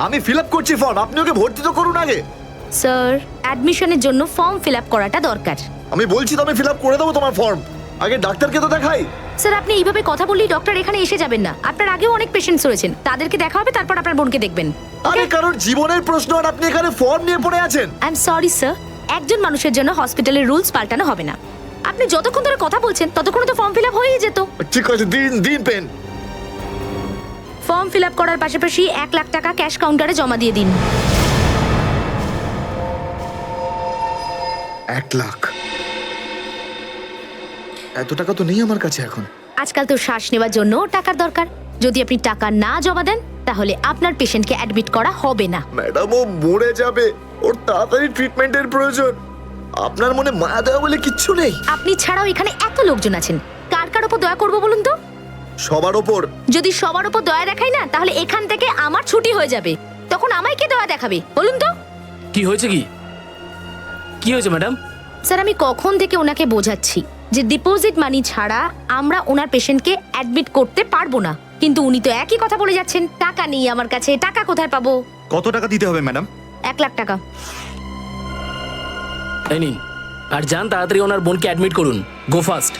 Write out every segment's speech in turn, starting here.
আমি fill up করছি form, আপনি ওকে ভর্তি তো করুন আগে। স্যার, অ্যাডমিশনের জন্য ফর্ম ফিল আপ করাটা দরকার। আমি বলছি তো আমি ফিল আপ করে দেবো তোমার ফর্ম, আগে ডাক্তারকে তো দেখাই। স্যার, আপনি এইভাবে কথা বললেই ডক্টর এখানে এসে যাবেন না। আপনার আগেও অনেক পেশেন্টস রয়েছেন, তাদেরকে দেখা হবে, তারপর আপনার বোনকে দেখবেন। আরে কারোর জীবনের প্রশ্ন আর আপনি এখানে ফর্ম নিয়ে পড়ে আছেন। আই এম সরি স্যার, একজন মানুষের জন্য হসপিটালের রুলস পাল্টানো হবে না। আপনি যতক্ষণ ধরে কথা বলছেন ততক্ষণ তো ফর্ম ফিল আপ হয়েই যেত। ঠিক আছে, দিন দিন পেন। ফর্ম ফিল আপ করার পাশাপাশি 1 লাখ টাকা ক্যাশ কাউন্টারে জমা দিয়ে দিন। 1 লাখ? এত টাকা তো নেই আমার কাছে এখন। আজকাল তো শ্বাস নেওয়ার জন্য টাকার দরকার। যদি আপনি টাকা না জমা দেন তাহলে আপনার পেশেন্টকে অ্যাডমিট করা হবে না। ম্যাডাম, ও মরে যাবে, ওর তাড়াতাড়ি ট্রিটমেন্টের প্রয়োজন। আপনার মনে মায়া দেওয়া বলে কিচ্ছু নেই? আপনি ছাড়াও এখানে এত লোকজন আছেন, কার কার উপর দয়া করবো বলুন তো? সবার ওপর। যদি সবার উপর দয়া দেখাই না, তাহলে এখান থেকে আমার ছুটি হয়ে যাবে। তখন আমায় কে দয়া দেখাবে বলুন তো? কি হয়েছে? কি হয়েছে ম্যাডাম? স্যার, আমি কখন থেকে ওনাকে বোঝাচ্ছি যে ডিপোজিট মানি ছাড়া আমরা ওনার পেশেন্টকে অ্যাডমিট করতে পারবো না, কিন্তু উনি তো একই কথা বলে যাচ্ছেন। টাকা নেই আমার কাছে, টাকা কোথায় পাবো? কত টাকা দিতে হবে ম্যাডাম? 1 লাখ টাকা। এই নিন, আর যান তাড়াতাড়ি ওনার বোনকে অ্যাডমিট করুন। Go fast.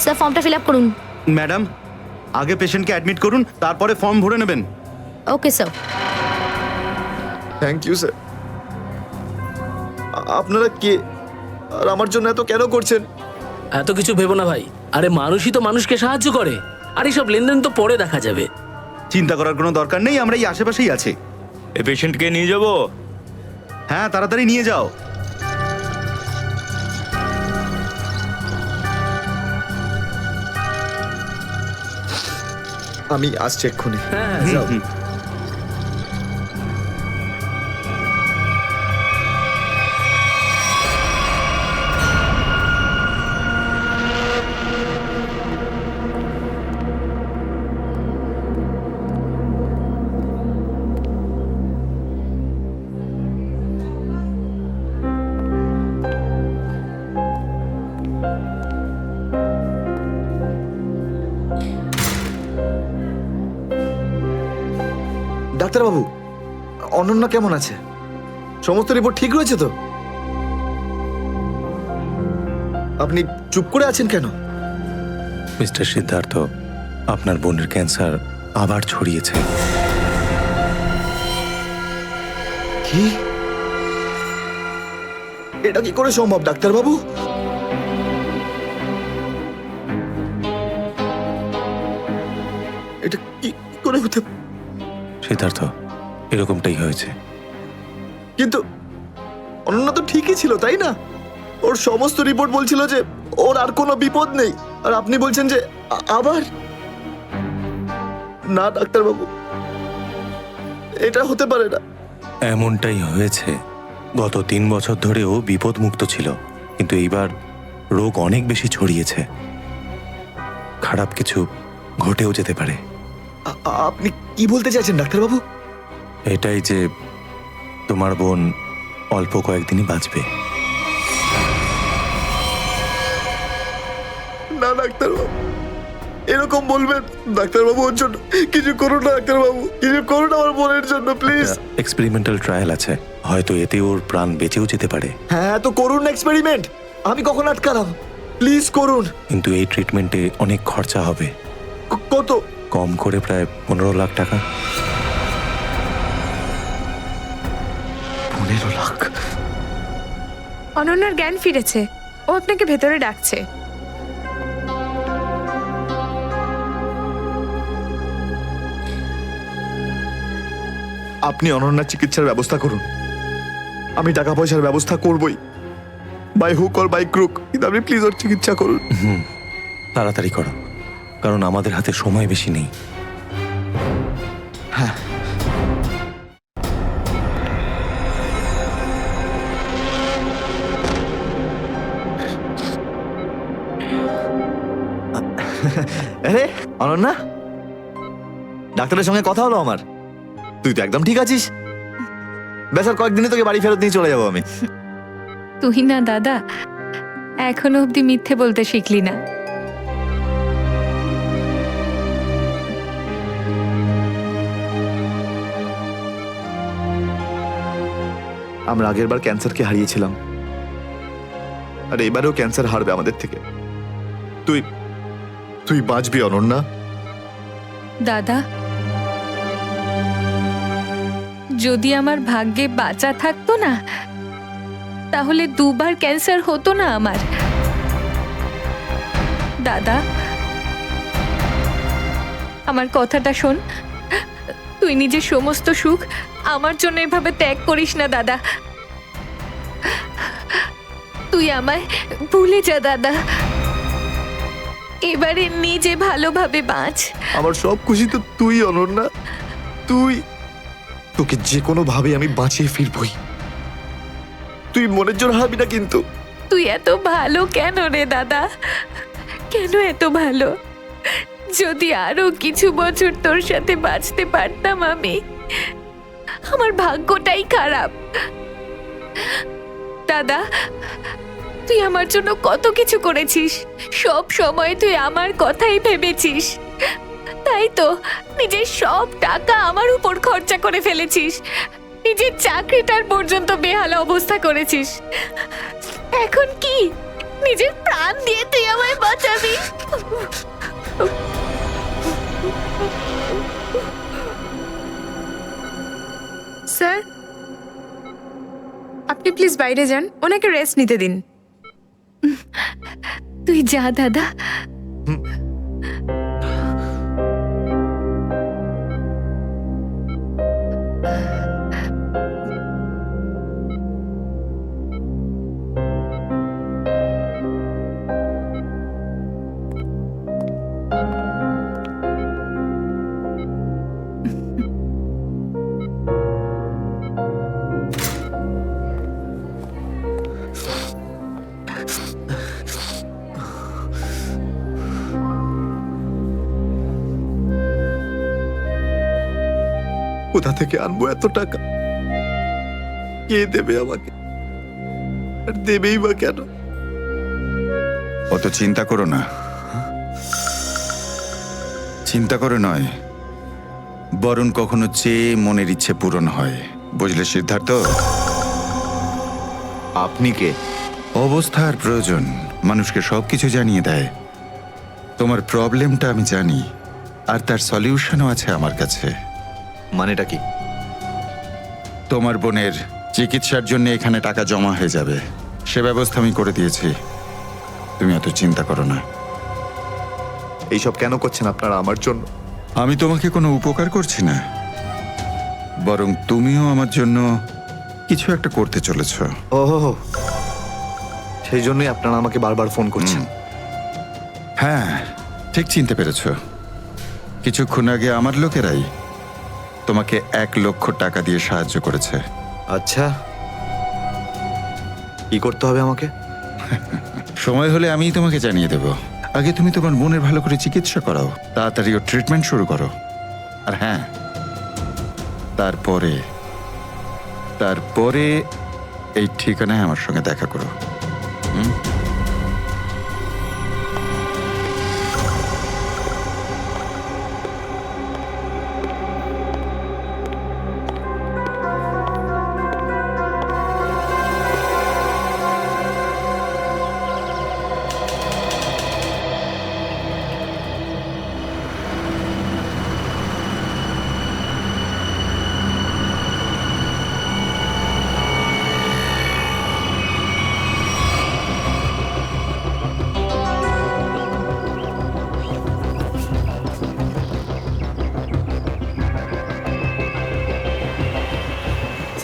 স্যার, ফর্মটা ফিল আপ করুন। ম্যাডাম, আগে পেশেন্টকে অ্যাডমিট করুন, তারপরে ফর্ম ভরে নেবেন। Okay sir. Thank you sir. আপনারা কে আর আমার জন্য এত কেন করছেন? এত কিছু ভেবো না ভাই, আরে মানুষই তো মানুষকে সাহায্য করে, আর এইসব লেনদেন তো পরে দেখা যাবে। চিন্তা করার কোনো দরকার নেই, আমরা এই আশেপাশেই আছি। এই পেশেন্টকে নিয়ে যাব? হ্যাঁ, তাড়াতাড়ি নিয়ে যাও। আমি আসছি এক্ষুনি। হ্যাঁ, যাও। ডাক্তারবাবু, অনন্যা কেমন আছে? সমস্ত রিপোর্ট ঠিক রয়েছে তো? আপনি চুপ করে আছেন কেন? মিস্টার সিদ্ধার্থ, আপনার বোনের ক্যান্সার আবার ছড়িয়েছে। কি? এটা কি করে সম্ভব ডাক্তারবাবু? এটা কি করে হতে? সিদ্ধার্থ, এরকমটাই হয়েছে। কিন্তু অনন্যা তো ঠিকই ছিল, তাই না? ওর সমস্ত রিপোর্ট বলছিল যে ওর আর কোনো বিপদ নেই, আর আপনি বলছেন যে আবার? না ডাক্তারবাবু, এটা হতে পারে না। এমনটাই হয়েছে। গত 3 বছর ধরেও বিপদমুক্ত ছিল, কিন্তু এইবার রোগ অনেক বেশি ছড়িয়েছে। খারাপ কিছু ঘটেও যেতে পারে। আপনি কি বলতে চাইছেন ডাক্তারবাবু? এটাই যে তোমার বোন অল্প কয়েকদিনই বাঁচবে। না ডাক্তারবাবু, এরকম বলবেন? ডাক্তারবাবু, ওর জন্য কিছু করুন না ডাক্তারবাবু, কিছু করুন আমার বোনের জন্য প্লিজ। এক্সপেরিমেন্টাল ট্রায়াল আছে, হয়তো এতে ওর প্রাণ বেঁচেও যেতে পারে। হ্যাঁ, তো করুন এক্সপেরিমেন্ট, আমি কখন আটকালাম? প্লিজ করুন। কিন্তু এই ট্রিটমেন্টে অনেক খরচা হবে। কত? কম করে প্রায় 15 লাখ টাকা। 15 লাখ? অনন্যার জ্ঞান ফিরেছে, ও আপনাকে ভেতরে ডাকছে। আপনি অনন্যার চিকিৎসার ব্যবস্থা করুন, আমি টাকা পয়সার ব্যবস্থা করবই, by hook or by crook, কিন্তু আপনি প্লিজ ওর চিকিৎসা করুন। তাড়াতাড়ি করো, কারণ আমাদের হাতে সময় বেশি নেই। হ্যাঁ। আরে অনন্যা, ডাক্তারের সঙ্গে কথা হলো আমার, তুই তো একদম ঠিক আছিস। বেশ, আর কয়েকদিনে তোকে বাড়ি ফেরত নিয়ে চলে যাবো আমি। তুই না দাদা, এখনো অব্দি মিথ্যে বলতে শিখলি না। আমরা আগের বার ক্যান্সারকে হারিয়েছিলাম, আর এবারেও ক্যান্সার হারবে আমাদের থেকে। তুই তুই বাঁচবি অনন্যা। দাদা, যদি আমার ভাগ্যে বাঁচা থাকতো না, তাহলে দুবার ক্যান্সার হতো না আমার। দাদা, আমার কথাটা শোন। তুই নিজের সমস্ত সুখ আমার জন্য এভাবে ত্যাগ করিস না দাদা। তুই আমায় ভুলে যা দাদা। এবারে নিজে ভালোভাবে বাঁচ। আমার সব খুশি তো তুই অনন্যা। তুই, তোকে যে কোনো ভাবে আমি বাঁচিয়ে ফিরবই। তুই মনের জোর হারাবি না কিন্তু। তুই এত ভালো কেন রে দাদা? কেন এত ভালো? যদি আরো কিছু বছর তোর সাথে বাঁচতে পারতাম আমি। আমার ভাগ্যটাই খারাপ। দাদা, তুই আমার জন্য কত কিছু করেছিস। সব সময় তুই আমার কথাই ভেবেছিস। তাই তো নিজের সব টাকা আমার উপর খরচা করে ফেলেছিস। নিজের চাকরিটার পর্যন্ত বেহাল অবস্থা করেছিস। এখন কি নিজের প্রাণ দিয়ে তুই আমায় বাঁচাবি? স্যার, আপনি প্লিজ বাইরে যান, ওনাকে রেস্ট নিতে দিন। তুই যা দাদা। কোথা থেকে আনবো এত টাকা? কে দেবে আমাকে? আর দেবেই বা কেন? অত চিন্তা করো না। চিন্তা করে নয়, বরং কখনো চেয়ে মনের ইচ্ছে পূরণ হয়। বুঝলে সিদ্ধার্থ? আপনি কে? অবস্থার প্রয়োজন মানুষকে সবকিছু জানিয়ে দেয়। তোমার প্রবলেমটা আমি জানি, আর তার সলিউশনও আছে আমার কাছে। মানেটা কি? তোমার বোনের চিকিৎসার জন্য এখানে টাকা জমা হয়ে যাবে, সে ব্যবস্থা আমি করে দিয়েছি। তুমি অত চিন্তা করো না। এইসব কেন করছেন আপনারা আমার জন্য? আমি তোমাকে কোনো উপকার করছি না, বরং তুমিও আমার জন্য কিছু একটা করতে চলেছ। ওহো, সেই জন্যই আপনারা আমাকে বারবার ফোন করছেন। হ্যাঁ, ঠিক চিনতে পেরেছ। কিছুক্ষণ আগে আমার লোকেরাই তোমাকে 1 লক্ষ টাকা দিয়ে সাহায্য করেছে। আচ্ছা, কি করতে হবে আমাকে? সময় হলে আমিই তোমাকে জানিয়ে দেব। আগে তুমি তোমার বোনের ভালো করে চিকিৎসা করাও, তাড়াতাড়ি ওর ট্রিটমেন্ট শুরু করো। আর হ্যাঁ, তারপরে তারপরে এই ঠিকানায় আমার সঙ্গে দেখা করো।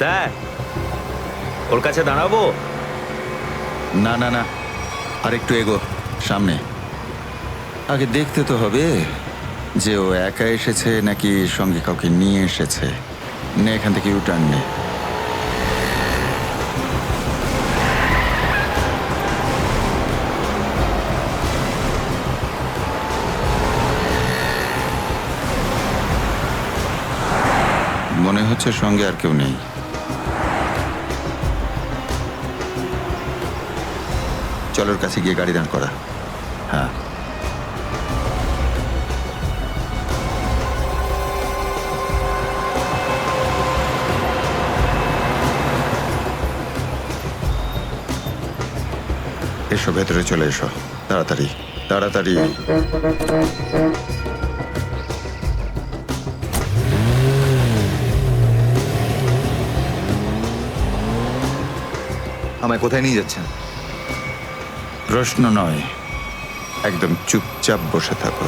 স্যার, ওর কাছে দাঁড়াবো? না না না, আর একটু এগো সামনে। আগে দেখতে তো হবে যে ও একা এসেছে নাকি সঙ্গে কাউকে নিয়ে এসেছে। নে, এখান থেকে ইউটার্ন নে। মনে হচ্ছে সঙ্গে আর কেউ নেই। চলোর কাছে গিয়ে গাড়ি দাঁড় করা। হ্যাঁ, এসো ভেতরে চলে এসো, তাড়াতাড়ি তাড়াতাড়ি। আমায় কোথায় নিয়ে যাচ্ছেন? প্রশ্ন নয়, একদম চুপচাপ বসে থাকো।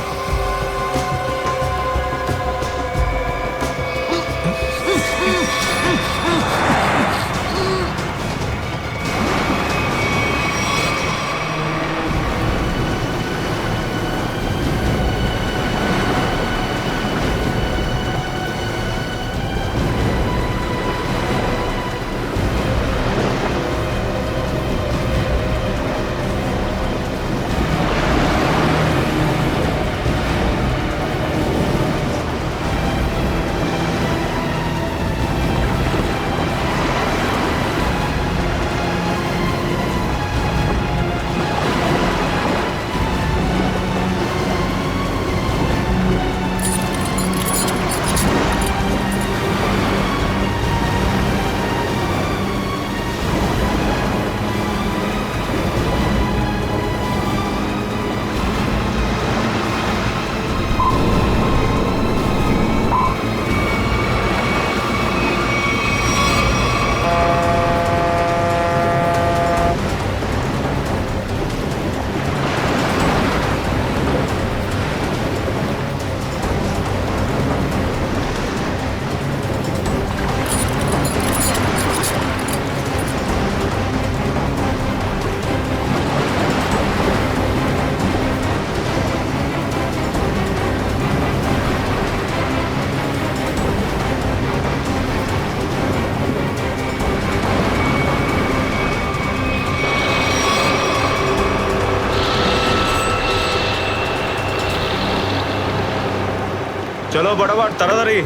চলো বড়াবড়, তাড়াতাড়ি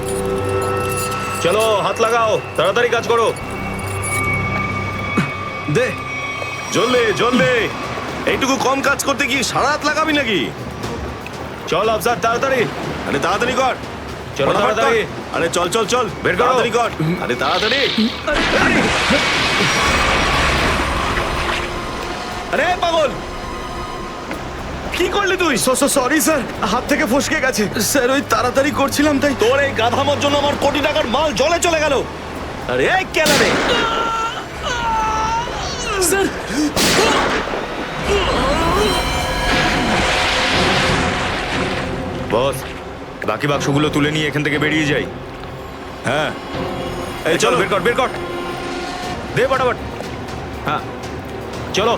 চলো, হাত লাগাও, তাড়াতাড়ি কাজ করো। দে, জলদি জলদি, এইটুকু কম কাজ করতে কি সারা রাত লাগাবি নাকি? চল আফসার, তাড়াতাড়ি। আরে তাড়াতাড়ি কর। চলো ফটাফট তাড়াতাড়ি। কর। আরে চল চল চল, বের করো। তাড়াতাড়ি কর। আরে তাড়াতাড়ি। আরে পাগল, কি করলি তুই? সরি স্যার, হাত থেকে ফসকে গেছে স্যার, ওই তাড়াতাড়ি করছিলাম তাই। তোর এই গাধামোর জন্য আমার কোটি টাকার মাল জলে চলে গেল। আরে এই কেলারে, স্যার বস, বাকি বাক্সগুলো তুলে নিয়ে এখান থেকে বেরিয়ে যাই। হ্যাঁ এই চলো, বের কর বের কর, দে ফটাফট। হ্যাঁ চলো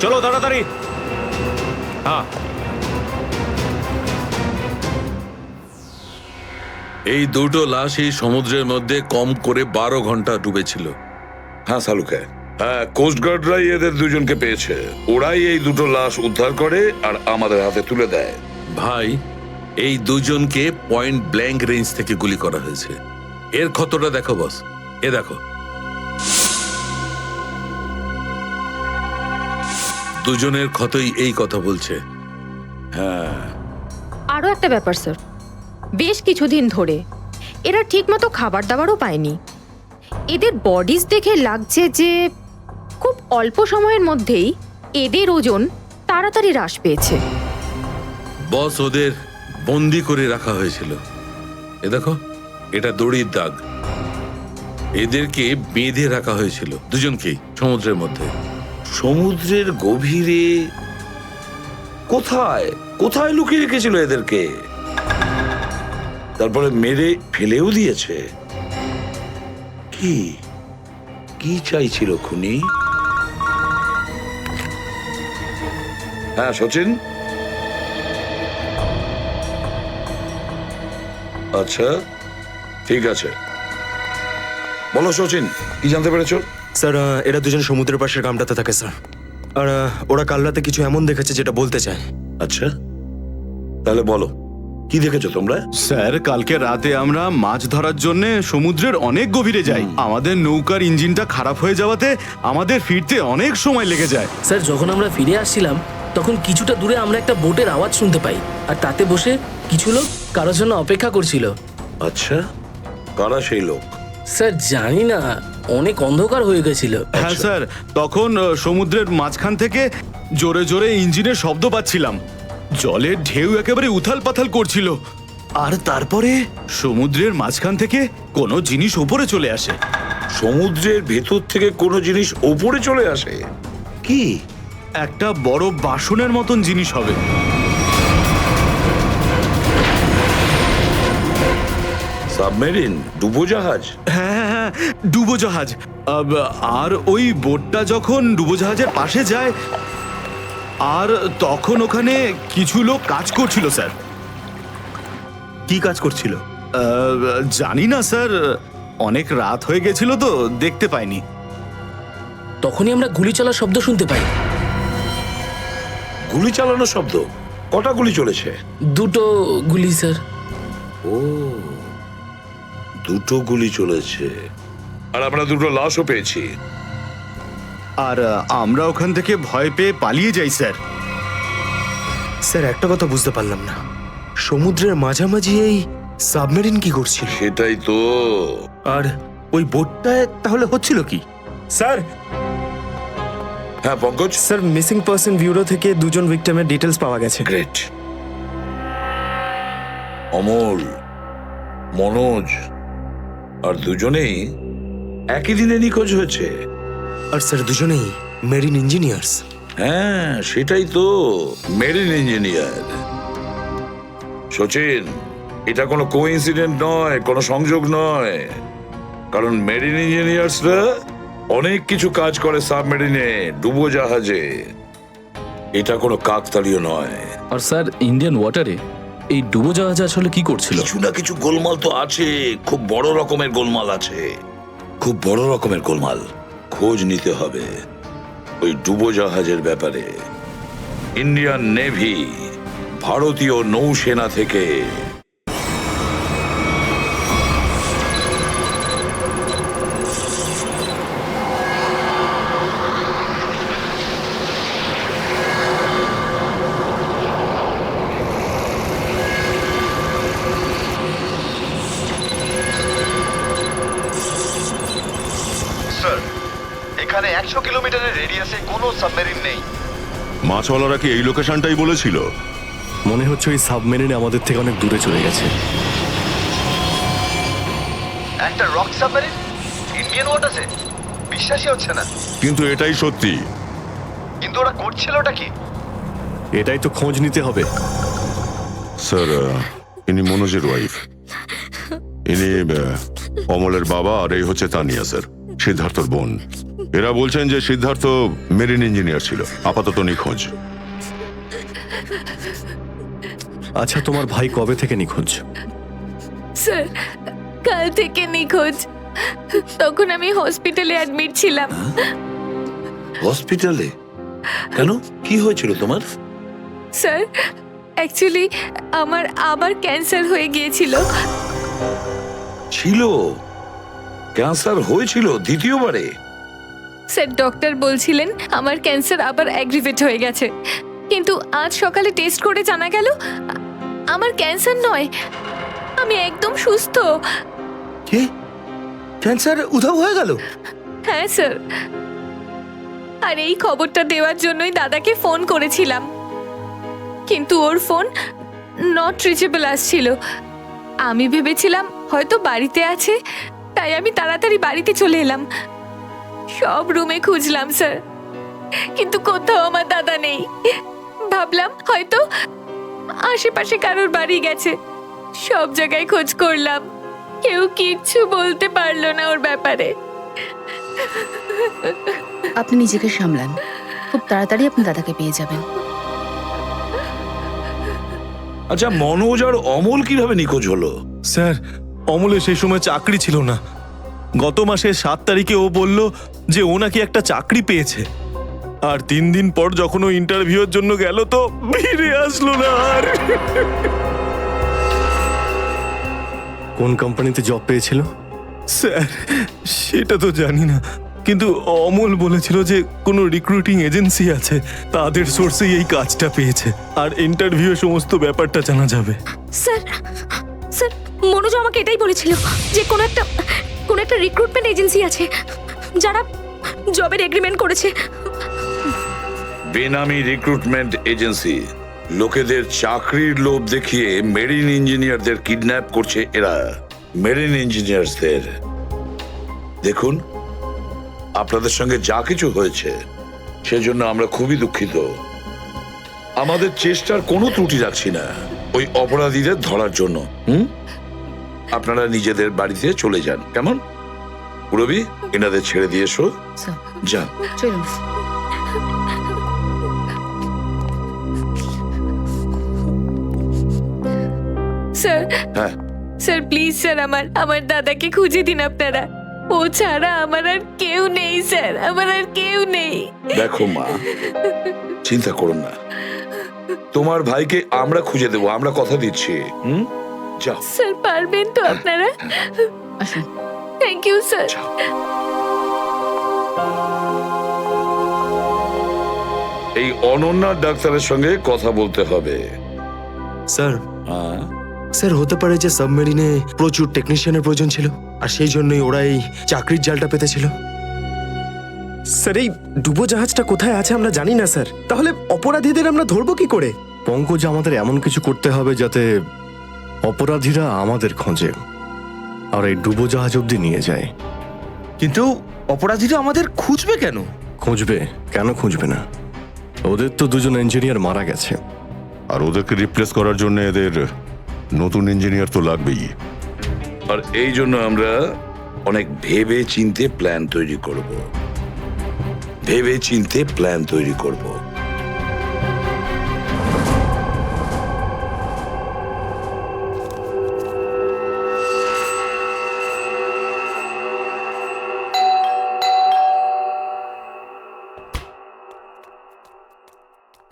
চলো তাড়াতাড়ি। হ্যাঁ এই দুটো লাশই সমুদ্রের মধ্যে কম করে 12 ঘন্টা ডুবেছিল। হ্যাঁ সালুকে, হ্যাঁ কোস্টগার্ডরাই এদের দুজনকে পেয়েছে। ওরাই এই দুটো লাশ উদ্ধার করে আর আমাদের হাতে তুলে দেয়। ভাই, এই দুজনকে পয়েন্ট ব্ল্যাঙ্ক রেঞ্জ থেকে গুলি করা হয়েছে। এর ক্ষতটা দেখো বস, এ দেখো। দুজনের ক্ষতই এই কথা বলছে। হ্যাঁ, আরও একটা ব্যাপার স্যার, বেশ কিছুদিন ধরে এরা ঠিকমতো খাবার দাবারও পায়নি। এদের বডিজ দেখে লাগছে যে খুব অল্প সময়ের মধ্যেই এদের ওজন তাড়াতাড়ি হ্রাস পেয়েছে। বস, ওদের বন্দি করে রাখা হয়েছিল। এ দেখো, এটা দড়ির দাগ। এদেরকে বেঁধে রাখা হয়েছিল দুজনকেই সমুদ্রের মধ্যে। সমুদ্রের গভীরে কোথায় কোথায় লুকিয়ে রেখেছিল এদেরকে, তারপরে মেরে ফেলেও দিয়েছে। কি কি চাইছিল খুনি? হ্যাঁ সচিন, আচ্ছা ঠিক আছে, বলো সচিন, কি জানতে পেরেছো? স্যার, এরা দুজন সমুদ্রের পাশের গ্রামটাতে থাকে স্যার। আর ওরা কাল রাতে কিছু এমন দেখেছে যেটা বলতে চায়। আচ্ছা, তাহলে বলো, কি দেখেছো তোমরা? স্যার, কালকে রাতে আমরা মাছ ধরার জন্য সমুদ্রের অনেক গভীরে যাই। আমাদের নৌকার ইঞ্জিনটা খারাপ হয়ে যাওয়াতে আমাদের ফিরতে অনেক সময় লেগে যায়। স্যার, যখন আমরা ফিরে আসছিলাম তখন কিছুটা দূরে আমরা একটা বোটের আওয়াজ শুনতে পাই, আর তাতে বসে কিছু লোক কারোর জন্য অপেক্ষা করছিল। আচ্ছা, কারা সেই লোক? স্যার জানি না, অনেক অন্ধকার হয়ে গেছিল। হ্যাঁ স্যার, তখন সমুদ্রের মাঝখান থেকে জোরে জোরে ইঞ্জিনের শব্দ পাচ্ছিলাম, জলের ঢেউ একেবারে উথাল পাথাল করছিল, আর তারপরে সমুদ্রের মাঝখান থেকে কোনো জিনিস উপরে চলে আসে। সমুদ্রের ভেতর থেকে কোনো জিনিস ওপরে চলে আসে? কি? একটা বড় বাসনের মতন জিনিস হবে। সাবমেরিন, ডুবোজাহাজ? হ্যাঁ, ডুবোজাহাজ। আর ওই বোটটা যখন ডুবোজাহাজের পাশে যায়, আর তখন ওখানে কিছু লোক কাজ করছিল স্যার। কি কাজ করছিল? জানি না স্যার, অনেক রাত হয়ে গেছিল তো দেখতে পাইনি। তখনই আমরা গুলি চলার শব্দ শুনতে পাই। গুলি চালানোর শব্দ? কটা গুলি চলেছে? 2টো গুলি স্যার। ও, 2টো গুলি চলেছে। আর আমরা 2টো লাশও পেয়েছি। আর আমরা ওখান থেকে ভয় পেয়ে পালিয়ে যাই স্যার। স্যার, একটা কথা বুঝতে পারলাম না, সমুদ্রের মাঝামাঝি এই সাবমেরিন কি করছিল? সেটাই তো। আর ওই বোটটায় তাহলে হচ্ছিল কি? স্যার, হ্যাঁ Pankaj? Sir, missing person bureau থেকে 2জন ভিক্টিমের ডিটেলস পাওয়া গেছে। গ্রেট। অমল, মনোজ আর দুজনেই একই দিনে নিখোঁজ হয়েছে। আর স্যার, দুজনেই মেরিন ইঞ্জিনিয়ার্স। হ্যাঁ, সেটাই তো, মেরিন ইঞ্জিনিয়ার। সচিন, এটা কোনো কোইন্সিডেন্ট নয়, কোনো সংযোগ নয়, কারণ মেরিন ইঞ্জিনিয়ার্সরা অনেক কিছু কাজ করে সাবমেরিনে, ডুবোজাহাজে। এটা কোনো কাকতালীয় নয়। আর স্যার, ইন্ডিয়ান ওয়াটারে এই ডুবোজাহাজ আসলে কি করছিল? কিছু না কিছু গোলমাল তো আছে, খুব বড় রকমের গোলমাল আছে, খুব বড় রকমের গোলমাল। খোঁজ নিতে হবে ওই ডুবোজাহাজের ব্যাপারে। ইন্ডিয়ান নেভি, ভারতীয় নৌসেনা থেকে এখানে 100 কিলোমিটারের রেডিয়াসে কোনো সাবমেরিন নেই। মাছওয়ালারা কি এই লোকেশনটাই বলেছিল? মনে হচ্ছে ওই সাবমেরিন আমাদের থেকে অনেক দূরে চলে গেছে। একটা রক সাবমেরিন ইন্ডিয়ান ওয়াটারে? বিশ্বাসই হচ্ছে না। কিন্তু এটাই সত্যি। কিন্তু ওরা করছিলটা কি? এটাই তো খোঁজ নিতে হবে। স্যার, ইনি মনোজের ওয়াইফ, ইনি অমলের বাবা, আর এই হচ্ছে তানিয়া স্যার, সিদ্ধার্থর বোন। এরা বলছেন যে সিদ্ধার্থ মেরিন ইঞ্জিনিয়ার ছিল, আপাতত নিখোঁজ। আচ্ছা, তোমার ভাই কবে থেকে নিখোঁজ? স্যার, কাল থেকে নিখোঁজ। তখন আমি হসপিটালে অ্যাডমিট ছিলাম। হসপিটালে? কেন, কি হয়েছিল তোমার? স্যার, অ্যাকচুয়ালি আমার আবার ক্যান্সার হয়ে গিয়েছিল। ছিল? ক্যান্সার হয়েছিল দ্বিতীয়বারে? স্যার, ডক্টর বলছিলেন আমার ক্যান্সার আবার অ্যাগ্রিভেট হয়ে গেছে, কিন্তু আজ সকালে টেস্ট করে জানা গেল আমার ক্যান্সার নয়, আমি একদম সুস্থ। কি? ক্যান্সার উধাও হয়ে গেল? হ্যাঁ স্যার, আর এই খবরটা দেওয়ার জন্যই দাদাকে ফোন করেছিলাম, কিন্তু ওর ফোন নট রিচেবল আসছিল। আমি ভেবেছিলাম হয়তো বাড়িতে আছে, তাই আমি তাড়াতাড়ি বাড়িতে চলে এলাম। সব রুমে খুঁজলাম স্যার, কিন্তু কোথাও আমার দাদা নেই। ভাবলাম হয়তো আশেপাশে কারোর বাড়ি গেছে। সব জায়গায় খোঁজ করলাম, কেউ কিচ্ছু বলতে পারলো না ওর ব্যাপারে। আপনি নিজেকে সামলান, খুব তাড়াতাড়ি আপনি দাদাকে পেয়ে যাবেন। আচ্ছা, মনোজ আর অমল কিভাবে নিখোঁজ হলো? স্যার, অমলের সেই সময় চাকরি ছিল না। গত মাসের 7 তারিখে ও বলল যে ও নাকি একটা চাকরি পেয়েছে, আর 3 দিন পর যখন ও ইন্টারভিউর জন্য গেল তো ফিরে আসলো না আর। কোন কোম্পানিতে জব পেয়েছিল? স্যার, সেটা তো জানি না, কিন্তু অমল বলেছিল যে কোনো রিক্রুটিং এজেন্সি আছে, তাদের সোর্সেই এই কাজটা পেয়েছে, আর ইন্টারভিউ সমস্ত ব্যাপারটা জানা যাবে। স্যার, স্যার, মনোজ আমাকে এটাই বলেছিল যে কোনো একটা রিক্রুটমেন্ট এজেন্সি আছে যারা জবের এগ্রিমেন্ট করেছে। বেনামি রিক্রুটমেন্ট এজেন্সি। লোকেদের চাকরির লোভ দেখিয়ে মেরিন ইঞ্জিনিয়ারদের কিডন্যাপ করছে এরা। মেরিন ইঞ্জিনিয়ারদের দেখুন, আপনাদের সঙ্গে যা কিছু হয়েছে সেজন্য আমরা খুবই দুঃখিত। আমাদের চেষ্টার কোনো ত্রুটি রাখছি না ওই অপরাধীদের ধরার জন্য। আপনারা নিজেদের বাড়িতে চলে যান, কেমন? রবি, এনাদের ছেড়ে দিয়ে এসো। যান। চলুন। স্যার, হ্যাঁ, স্যার প্লিজ স্যার, আমার দাদাকে খুঁজে দিন আপনারা। ও ছাড়া আমার আর কেউ নেই স্যার, আমার আর কেউ নেই। দেখো মা, চিন্তা করুন না, তোমার ভাইকে আমরা খুঁজে দেবো, আমরা কথা দিচ্ছি। যাও স্যার, পারবেন তো আপনারা? আসুন। Thank you sir. এই অনন্যা ডাক্তারের সঙ্গে কথা বলতে হবে। স্যার, হ্যাঁ, স্যার হতে পারে যে সাবমেরিনে প্রচুর টেকনিশিয়ানের প্রয়োজন ছিল, আর সেই জন্যই ওরা এই চাকরির জালটা পেতেছিল। স্যার, এই ডুবোজাহাজটা কোথায় আছে আমরা জানি না স্যার। তাহলে অপরাধীদের আমরা ধরবো কি করে? পঙ্কজ, আমাদের এমন কিছু করতে হবে যাতে অপরাধীরা আমাদের খোঁজে আর এই ডুবোজাহাজ অবধি নিয়ে যায়। কিন্তু অপরাধীরা আমাদের খুঁজবে কেন? খুঁজবে কেন? খুঁজবে না? ওদের তো দুজন ইঞ্জিনিয়ার মারা গেছে, আর ওদেরকে রিপ্লেস করার জন্য এদের নতুন ইঞ্জিনিয়ার তো লাগবেই। আর এই জন্য আমরা অনেক ভেবে চিন্তে প্ল্যান তৈরি করব। ভেবে চিন্তে প্ল্যান তৈরি করব।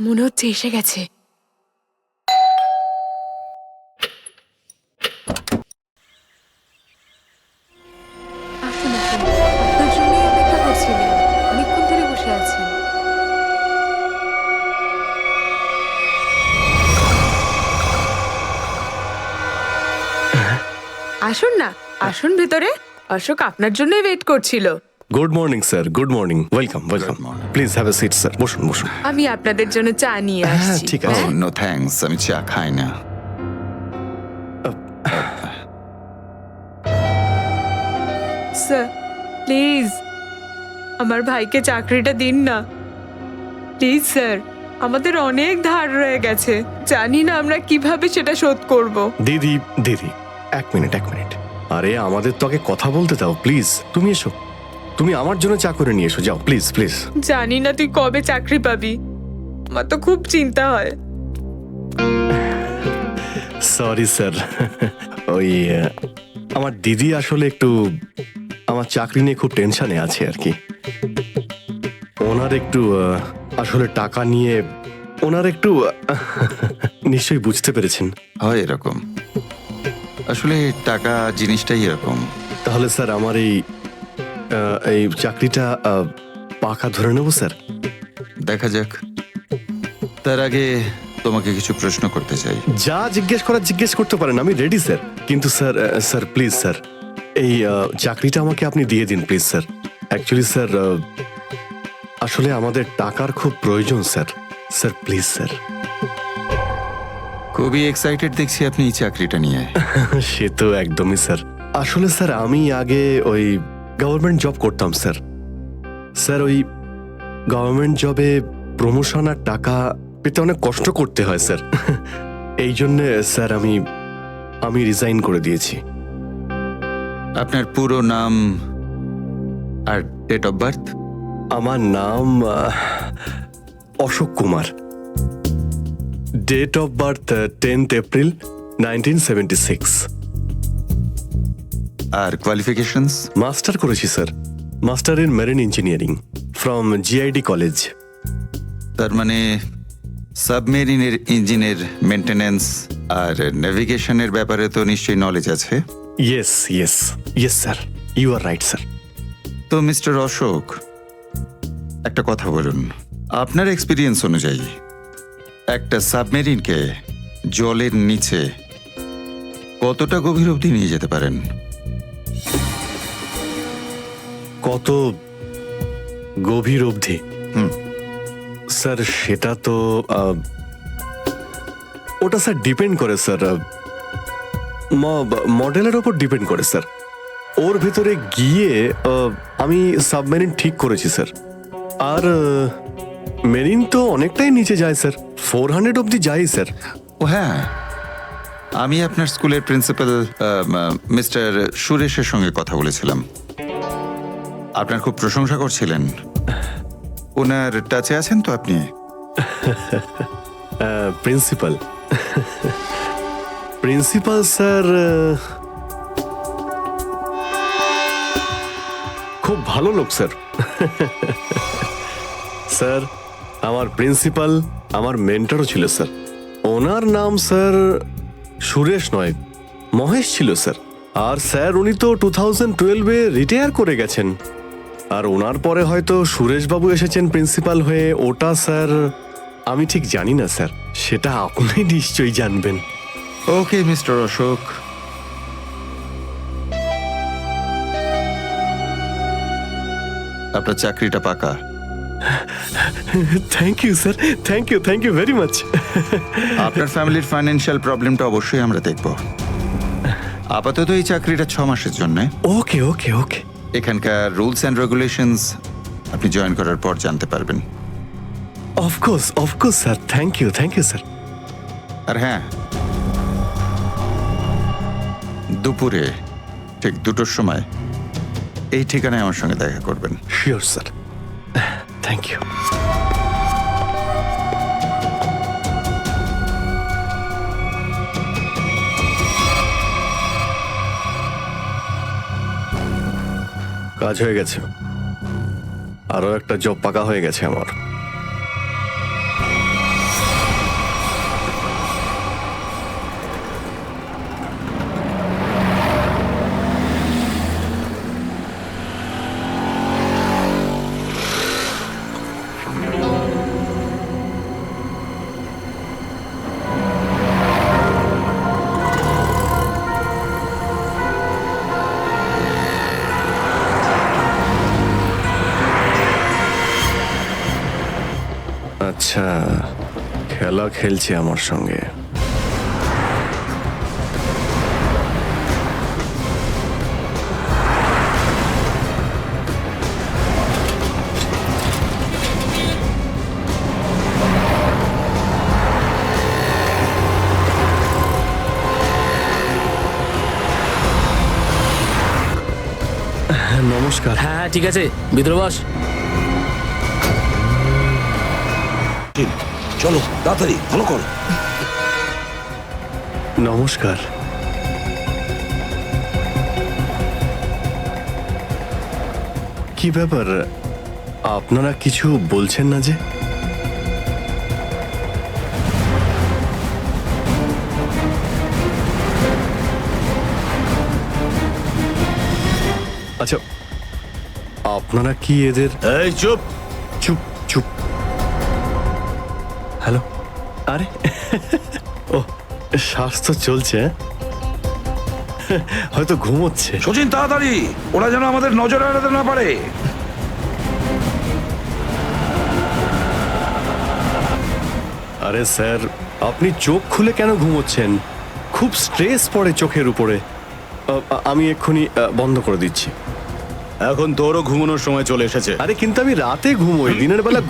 মনে হচ্ছে এসে গেছে। আসুন, আসুন। আপনার জন্যই অপেক্ষা করছিলাম। অনেকক্ষণ ধরে বসে আছেন। আসুন না, আসুন ভেতরে। অশোক আপনার জন্যই ওয়েট করছিল। Good morning sir, good morning. Welcome, welcome. Please have a seat sir. বসুন, বসুন। আমি আপনাদের জন্য চা নিয়ে হ্যাঁ, আসছি। ঠিক আছে। নো থ্যাঙ্কস, আমি চা খাই না। স্যার প্লিজ আমার ভাইকে চাকরিটা দিন না, প্লিজ স্যার। আমাদের অনেক ধার রয়ে গেছে, জানি না আমরা কিভাবে সেটা শোধ করব। দিদি, দিদি, এক মিনিট, এক মিনিট। আরে আমাদের তো আগে কথা বলতে দাও, প্লিজ। তুমি এসো, তুমি আমার জন্য চা করে নিয়ে এসো, যাও প্লিজ, প্লিজ। জানি না তুই কবে চাকরি পাবি, আমার তো খুব চিন্তা হয়। সরি স্যার, ওই আমার দিদি আসলে একটু আমার চাকরি নিয়ে খুব টেনশনে আছে আর কি। ওনার একটু আসলে টাকা নিয়ে ওনার একটু নিশ্চয়ই বুঝতে পেরেছেন। হয় এরকম, আসলে টাকা জিনিসটাই এরকম। তাহলে স্যার আমার এই চাকরিটা পাকা ধরে নেবো স্যার? দেখা যাক, তার আগে তোমাকে কিছু প্রশ্ন করতে চাই। যা জিজ্ঞেস করার জিজ্ঞেস করতে পারেন, আমি রেডি স্যার। কিন্তু স্যার, স্যার প্লিজ স্যার, এই চাকরিটা আমাকে আপনি দিয়ে দিন প্লিজ স্যার। অ্যাকচুয়ালি স্যার, আসলে আমাদের টাকার খুব প্রয়োজন স্যার। Sir please sir. খুবই এক্সাইটেড দেখছি আপনি এই চাকরিটা নিয়ে। সে তো একদমই স্যার। আসলে স্যার আমি আগে ওই গভর্নমেন্ট জব করতাম স্যার। স্যার ওই গভর্নমেন্ট জবে প্রমোশন আর টাকা পেতে অনেক কষ্ট করতে হয় স্যার। এই জন্যে স্যার আমি রিজাইন করে দিয়েছি। আপনার পুরো নাম আর ডেট অফ বার্থ? আমার নাম Ashok Kumar. Date of birth 10th April 1976। আর কোয়ালিফিকেশনস? মাস্টার করেছি sir, master in marine engineering from GID college. তার মানে সাবমেরিনের ইঞ্জিনের মেনটেন্যান্স আর নেভিগেশনের ব্যাপারে তো নিশ্চয়ই নলেজ আছে। Yes yes yes sir, you are right sir. তো মিস্টার অশোক, একটা কথা বলুন, আপনার এক্সপিরিয়েন্স অনুযায়ী একটা সাবমেরিনকে জলের নিচে কতটা গভীর অবধি নিয়ে যেতে পারেন? কত গভীর অবধি? স্যার সেটা তো ওটা স্যার ডিপেন্ড করে স্যার, মডেলের ওপর ডিপেন্ড করে স্যার। ওর ভেতরে গিয়ে আমি সাবমেরিন ঠিক করেছি স্যার। আর মেরিন তো অনেকটাই নিচে যায় স্যার, 400 অব্দি যাই স্যার। ও হ্যাঁ, আমি আপনার স্কুলের প্রিন্সিপাল মিস্টার সুরেশের সঙ্গে কথা বলেছিলাম। আপনার খুব প্রশংসা করছিলেন। ওনার টাচে আছেন তো আপনি? প্রিন্সিপাল প্রিন্সিপাল স্যার খুব ভালো লোক স্যার। স্যার আমার প্রিন্সিপাল আমার মেন্টরও ছিল স্যার। ওনার নাম স্যার সুরেশ নয়, মহেশ ছিল স্যার। আর স্যার উনি তো 2012-এ রিটায়ার করে গেছেন। আর ওনার পরে হয়তো সুরেশবাবু এসেছেন প্রিন্সিপাল হয়ে, ওটা স্যার আমি ঠিক জানি না স্যার, সেটা আপনি নিশ্চয়ই জানবেন। ওকে মিস্টার অশোক, আপনার চাকরিটা পাকা। Thank you sir, thank you very much. আপনার ফ্যামিলির ফাইন্যান্সিয়াল প্রবলেমটা অবশ্যই আমরা দেখব। আপাতত এই চাকরিটা 6 মাসের জন্য। ওকে ওকে ওকে। এখানকার রুলস অ্যান্ড রেগুলেশনস আপনি জয়েন করার পর জানতে পারবেন। Of course sir, thank you sir. আর হ্যাঁ, দুপুরে ঠিক 2টোর সময় এই ঠিকানায় আমার সঙ্গে দেখা করবেন। Sure sir, thank you. কাজ হয়ে গেছে, আরো একটা জব পাকা হয়ে গেছে আমার। আচ্ছা, খেলা খেলছে আমার সঙ্গে। নমস্কার। হ্যাঁ ঠিক আছে, ভিতরে বস। চলো তাড়াতাড়ি, ভালো করো। নমস্কার। কি ব্যাপার, আপনারা কিছু বলছেন না যে? আচ্ছা, আপনারা কি এদের... এই চুপ চুপ চুপ। হ্যালো, আরে ও শ্বাস তো চলছে, হয়তো ঘুমোচ্ছে। সচিন তাড়াতাড়ি, ওরা যেন আমাদের নজরে এড়াতে না পারে। আরে স্যার, আপনি চোখ খুলে কেন ঘুমোচ্ছেন? খুব স্ট্রেস পড়ে চোখের উপরে। আমি এক্ষুনি বন্ধ করে দিচ্ছি। এখন তোরও ঘুমানোর সময় চলে এসেছে। আরে কিন্তু আমি রাতে ঘুমোই, দিনের বেলা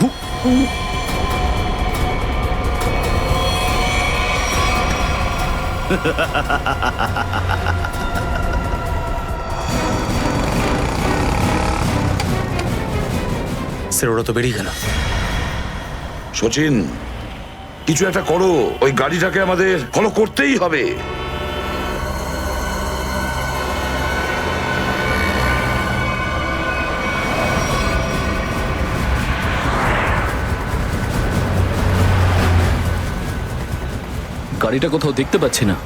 স্যার ওরা তো বেরিয়ে গেল। সচিন, কিছু একটা করো, ওই গাড়িটাকে আমাদের ফলো করতেই হবে। গাড়িটা কোথাও দেখতে পাচ্ছি না।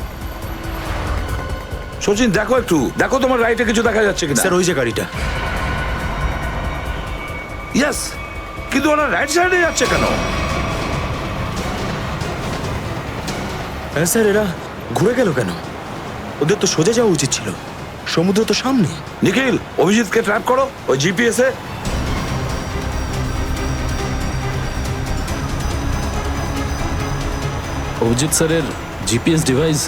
সচিন দেখো একটু, দেখো তোমার রাইটে কিছু দেখা যাচ্ছে কিনা। স্যার ওই যে গাড়িটা। ইয়েস, কিন্তু ওরা রাইট সাইডে যাচ্ছে কেন? হ্যাঁ স্যার, এরা ঘুরে গেল কেন? ওদের তো সোজা যাওয়া উচিত ছিল, সমুদ্র তো সামনে। নিখিল, অভিজিৎকে ট্র্যাপ করো ওই জিপিএস এ। অভিজিৎ স্যারের জিপিএস ডিভাইস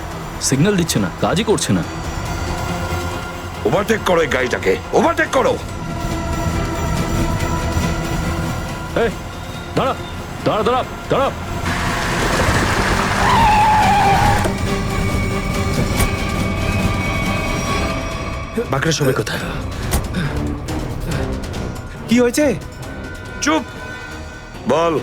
সিগন্যাল দিচ্ছে না, কাজই করছে না। ওভারটেক করো এই গাড়িটাকে, ওভারটেক করো। এই দাঁড়া দাঁড়া দাঁড়া দাঁড়া। বাঁকড়া সবাই কোথায়? কি হয়েছে? চুপ বল,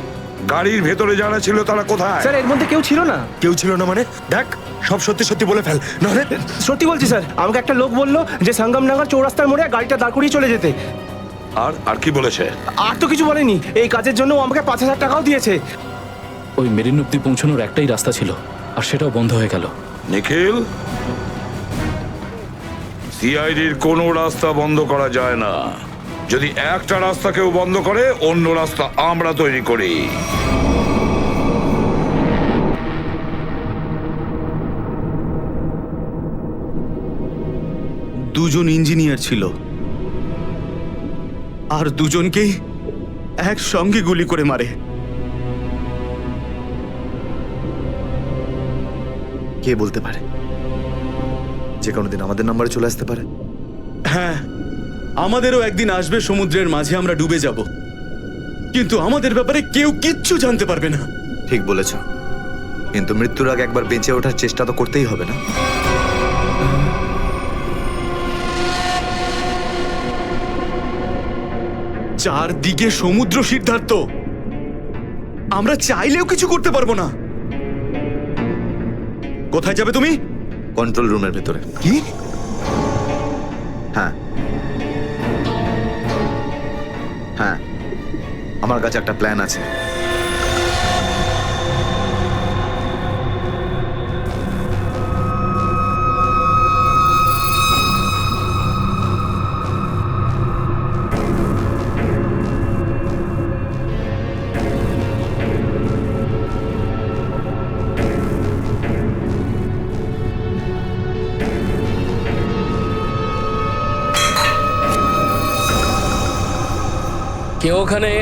গাড়ির ভেতরে যারা ছিল তারা কোথায়? স্যার এর মধ্যে কেউ ছিল না। কেউ ছিল না মানে? দেখ সব সত্যি সত্যি বলে ফেল, নাহলে। সত্যি বলছি স্যার, আমাকে একটা লোক বললো যে সঙ্গমনগর চৌরাস্তার মোড়ে গাড়িটা দাঁড় করিয়ে চলে যেতে। আর কি বলেছে? আর তো কিছু বলেনি। এই কাজের জন্য ও আমাকে 5,000 টাকাও দিয়েছে। ওই মেরিন অব্দি পৌঁছানোর একটাই রাস্তা ছিল, আর সেটাও বন্ধ হয়ে গেল। নিখিল, সিআইডির কোনো রাস্তা বন্ধ করা যায় না। যদি একটা রাস্তা কেউ বন্ধ করে, অন্য রাস্তা আমরা তৈরি করি। দুজন ইঞ্জিনিয়ার ছিল, আর দুজনকেই একসঙ্গে গুলি করে মারে। কে বলতে পারে? যে কোনো দিন আমাদের নাম্বারে চলে আসতে পারে। হ্যাঁ, আমাদেরও একদিন আসবে সমুদ্রের মাঝে আমরা ডুবে যাব, কিন্তু আমাদের ব্যাপারে কেউ কিচ্ছু জানতে পারবে না। ঠিক বলেছ, কিন্তু মৃত্যুর আগে একবার বেঁচে ওঠার চেষ্টা তো করতেই হবে না? চারদিকে সমুদ্র, সিদ্ধার্থ। আমরা চাইলেও কিছু করতে পারবো না। কোথায় যাবে তুমি? কন্ট্রোল রুমের ভেতরে। কি? হ্যাঁ হ্যাঁ, আমার কাছে একটা প্ল্যান আছে। কে ওখানে?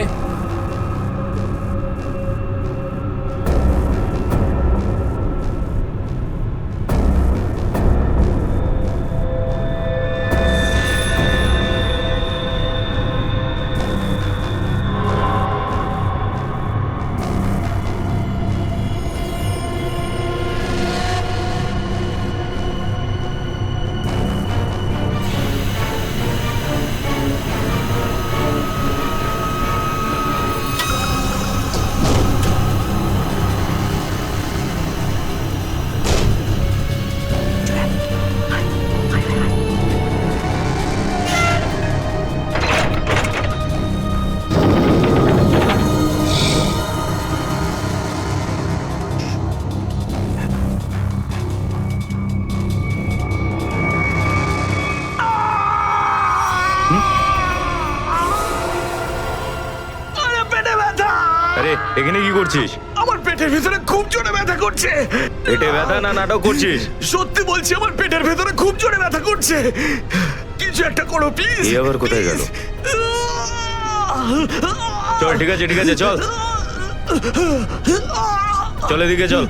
আরে এখানে কি করছিস? আমার পেটের ভিতরে খুব জোরে ব্যথা করছে। পেটে ব্যথা না নাটক করছিস? সত্যি বলছি, আমার পেটের ভেতরে খুব জোরে ব্যথা করছে। কিছু একটা করো প্লিজ। এই আবার কোথায় গেল? চল, ঠিক আছে চল চল, এদিকে চল।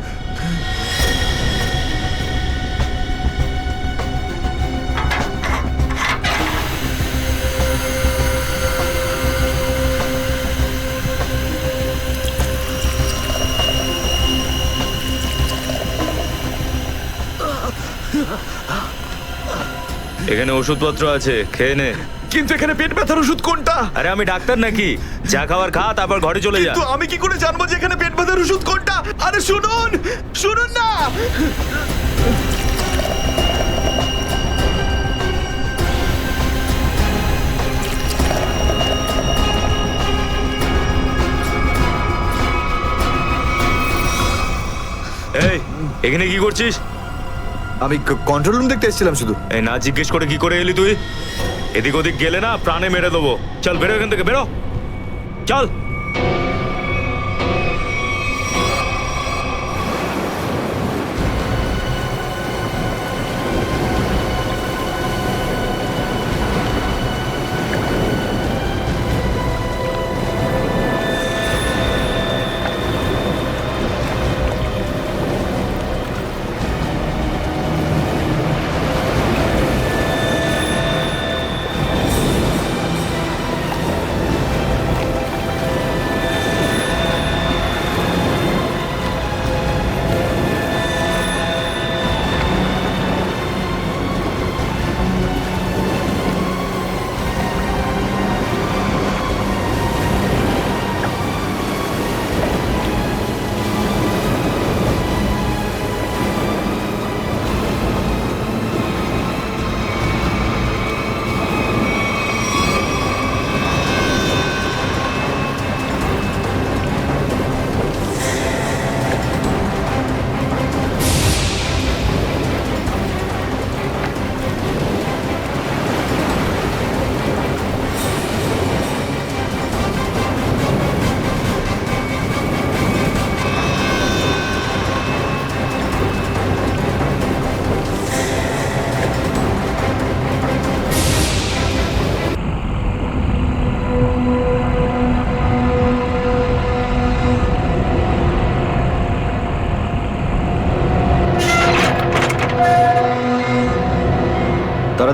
এখানে ওষুধপত্র আছে, খেয়ে নে। কিন্তু এখানে পেট ব্যথার ওষুধ কোনটা? আরে আমি ডাক্তার নাকি? যা খাবার খা, তারপর ঘরে চলে যা। কিন্তু আমি কি করে জানবো যে এখানে পেট ব্যথার ওষুধ কোনটা? আরে শুনুন, শুনুন না। এই এখানে কি করছিস? আমি কন্ট্রোল রুম দেখতে এসেছিলাম শুধু। এই না জিজ্ঞেস করে কি করে এলি তুই? এদিক ওদিক গেলে না প্রাণে মেরে দেবো। চল বেরো এখান থেকে, বেরো, চল।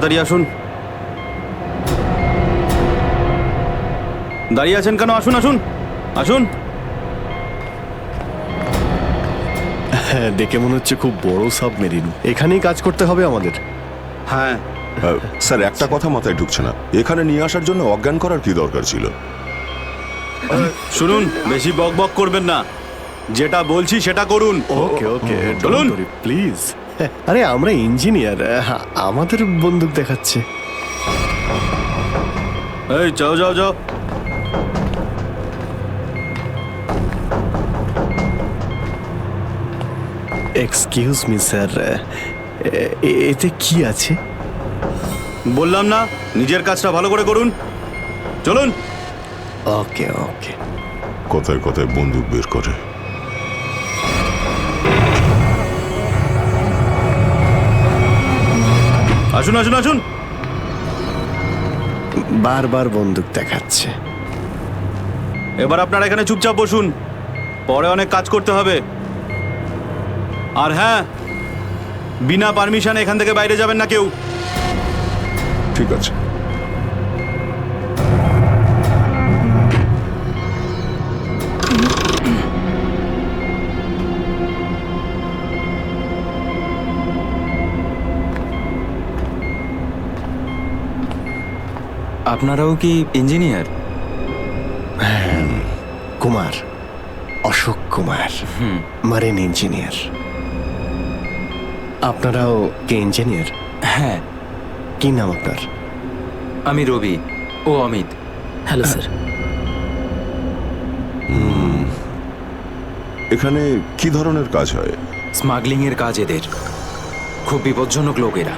তাড়াতাড়ি আসুন। দাঁড়িয়ে আছেন কেন? আসুন আসুন আসুন। হ্যাঁ, দেখে মনে হচ্ছে খুব বড় সাবমেরিন। এখানেই কাজ করতে হবে আমাদের। হ্যাঁ স্যার, একটা কথা মাথায় ঢুকছে না, এখানে নিয়ে আসার জন্য অজ্ঞান করার কি দরকার ছিল? শুনুন, বেশি বক বক করবেন না, যেটা বলছি সেটা করুন। ওকে ওকে, চলুন প্লিজ। আরে আমরা ইঞ্জিনিয়ার, আমাদের বন্দুক দেখাচ্ছে। এই যাও যাও যাও। এক্সকিউজ মি স্যার, এতে কি আছে? বললাম না, নিজের কাজটা ভালো করে করুন। চলুন। ওকে ওকে। কথায় কথায় বন্দুক বের করে। আসুন আসুন আসুন। বারবার বন্দুক দেখাচ্ছে। এবার আপনারা এখানে চুপচাপ বসুন, পরে অনেক কাজ করতে হবে। আর হ্যাঁ, বিনা পারমিশনে এখান থেকে বাইরে যাবেন না কেউ। ঠিক আছে। আপনারাও কি engineer? Kumar, Ashok Kumar, marine engineer. আপনারাও কি ইঞ্জিনিয়ার? হ্যাঁ। কি নাম আপনার? আমি রবি, ও অমিত। Hello sir. এখানে কি ধরনের কাজ হয়? স্মাগলিং এর কাজ এদের। খুব বিপজ্জনক লোক এরা।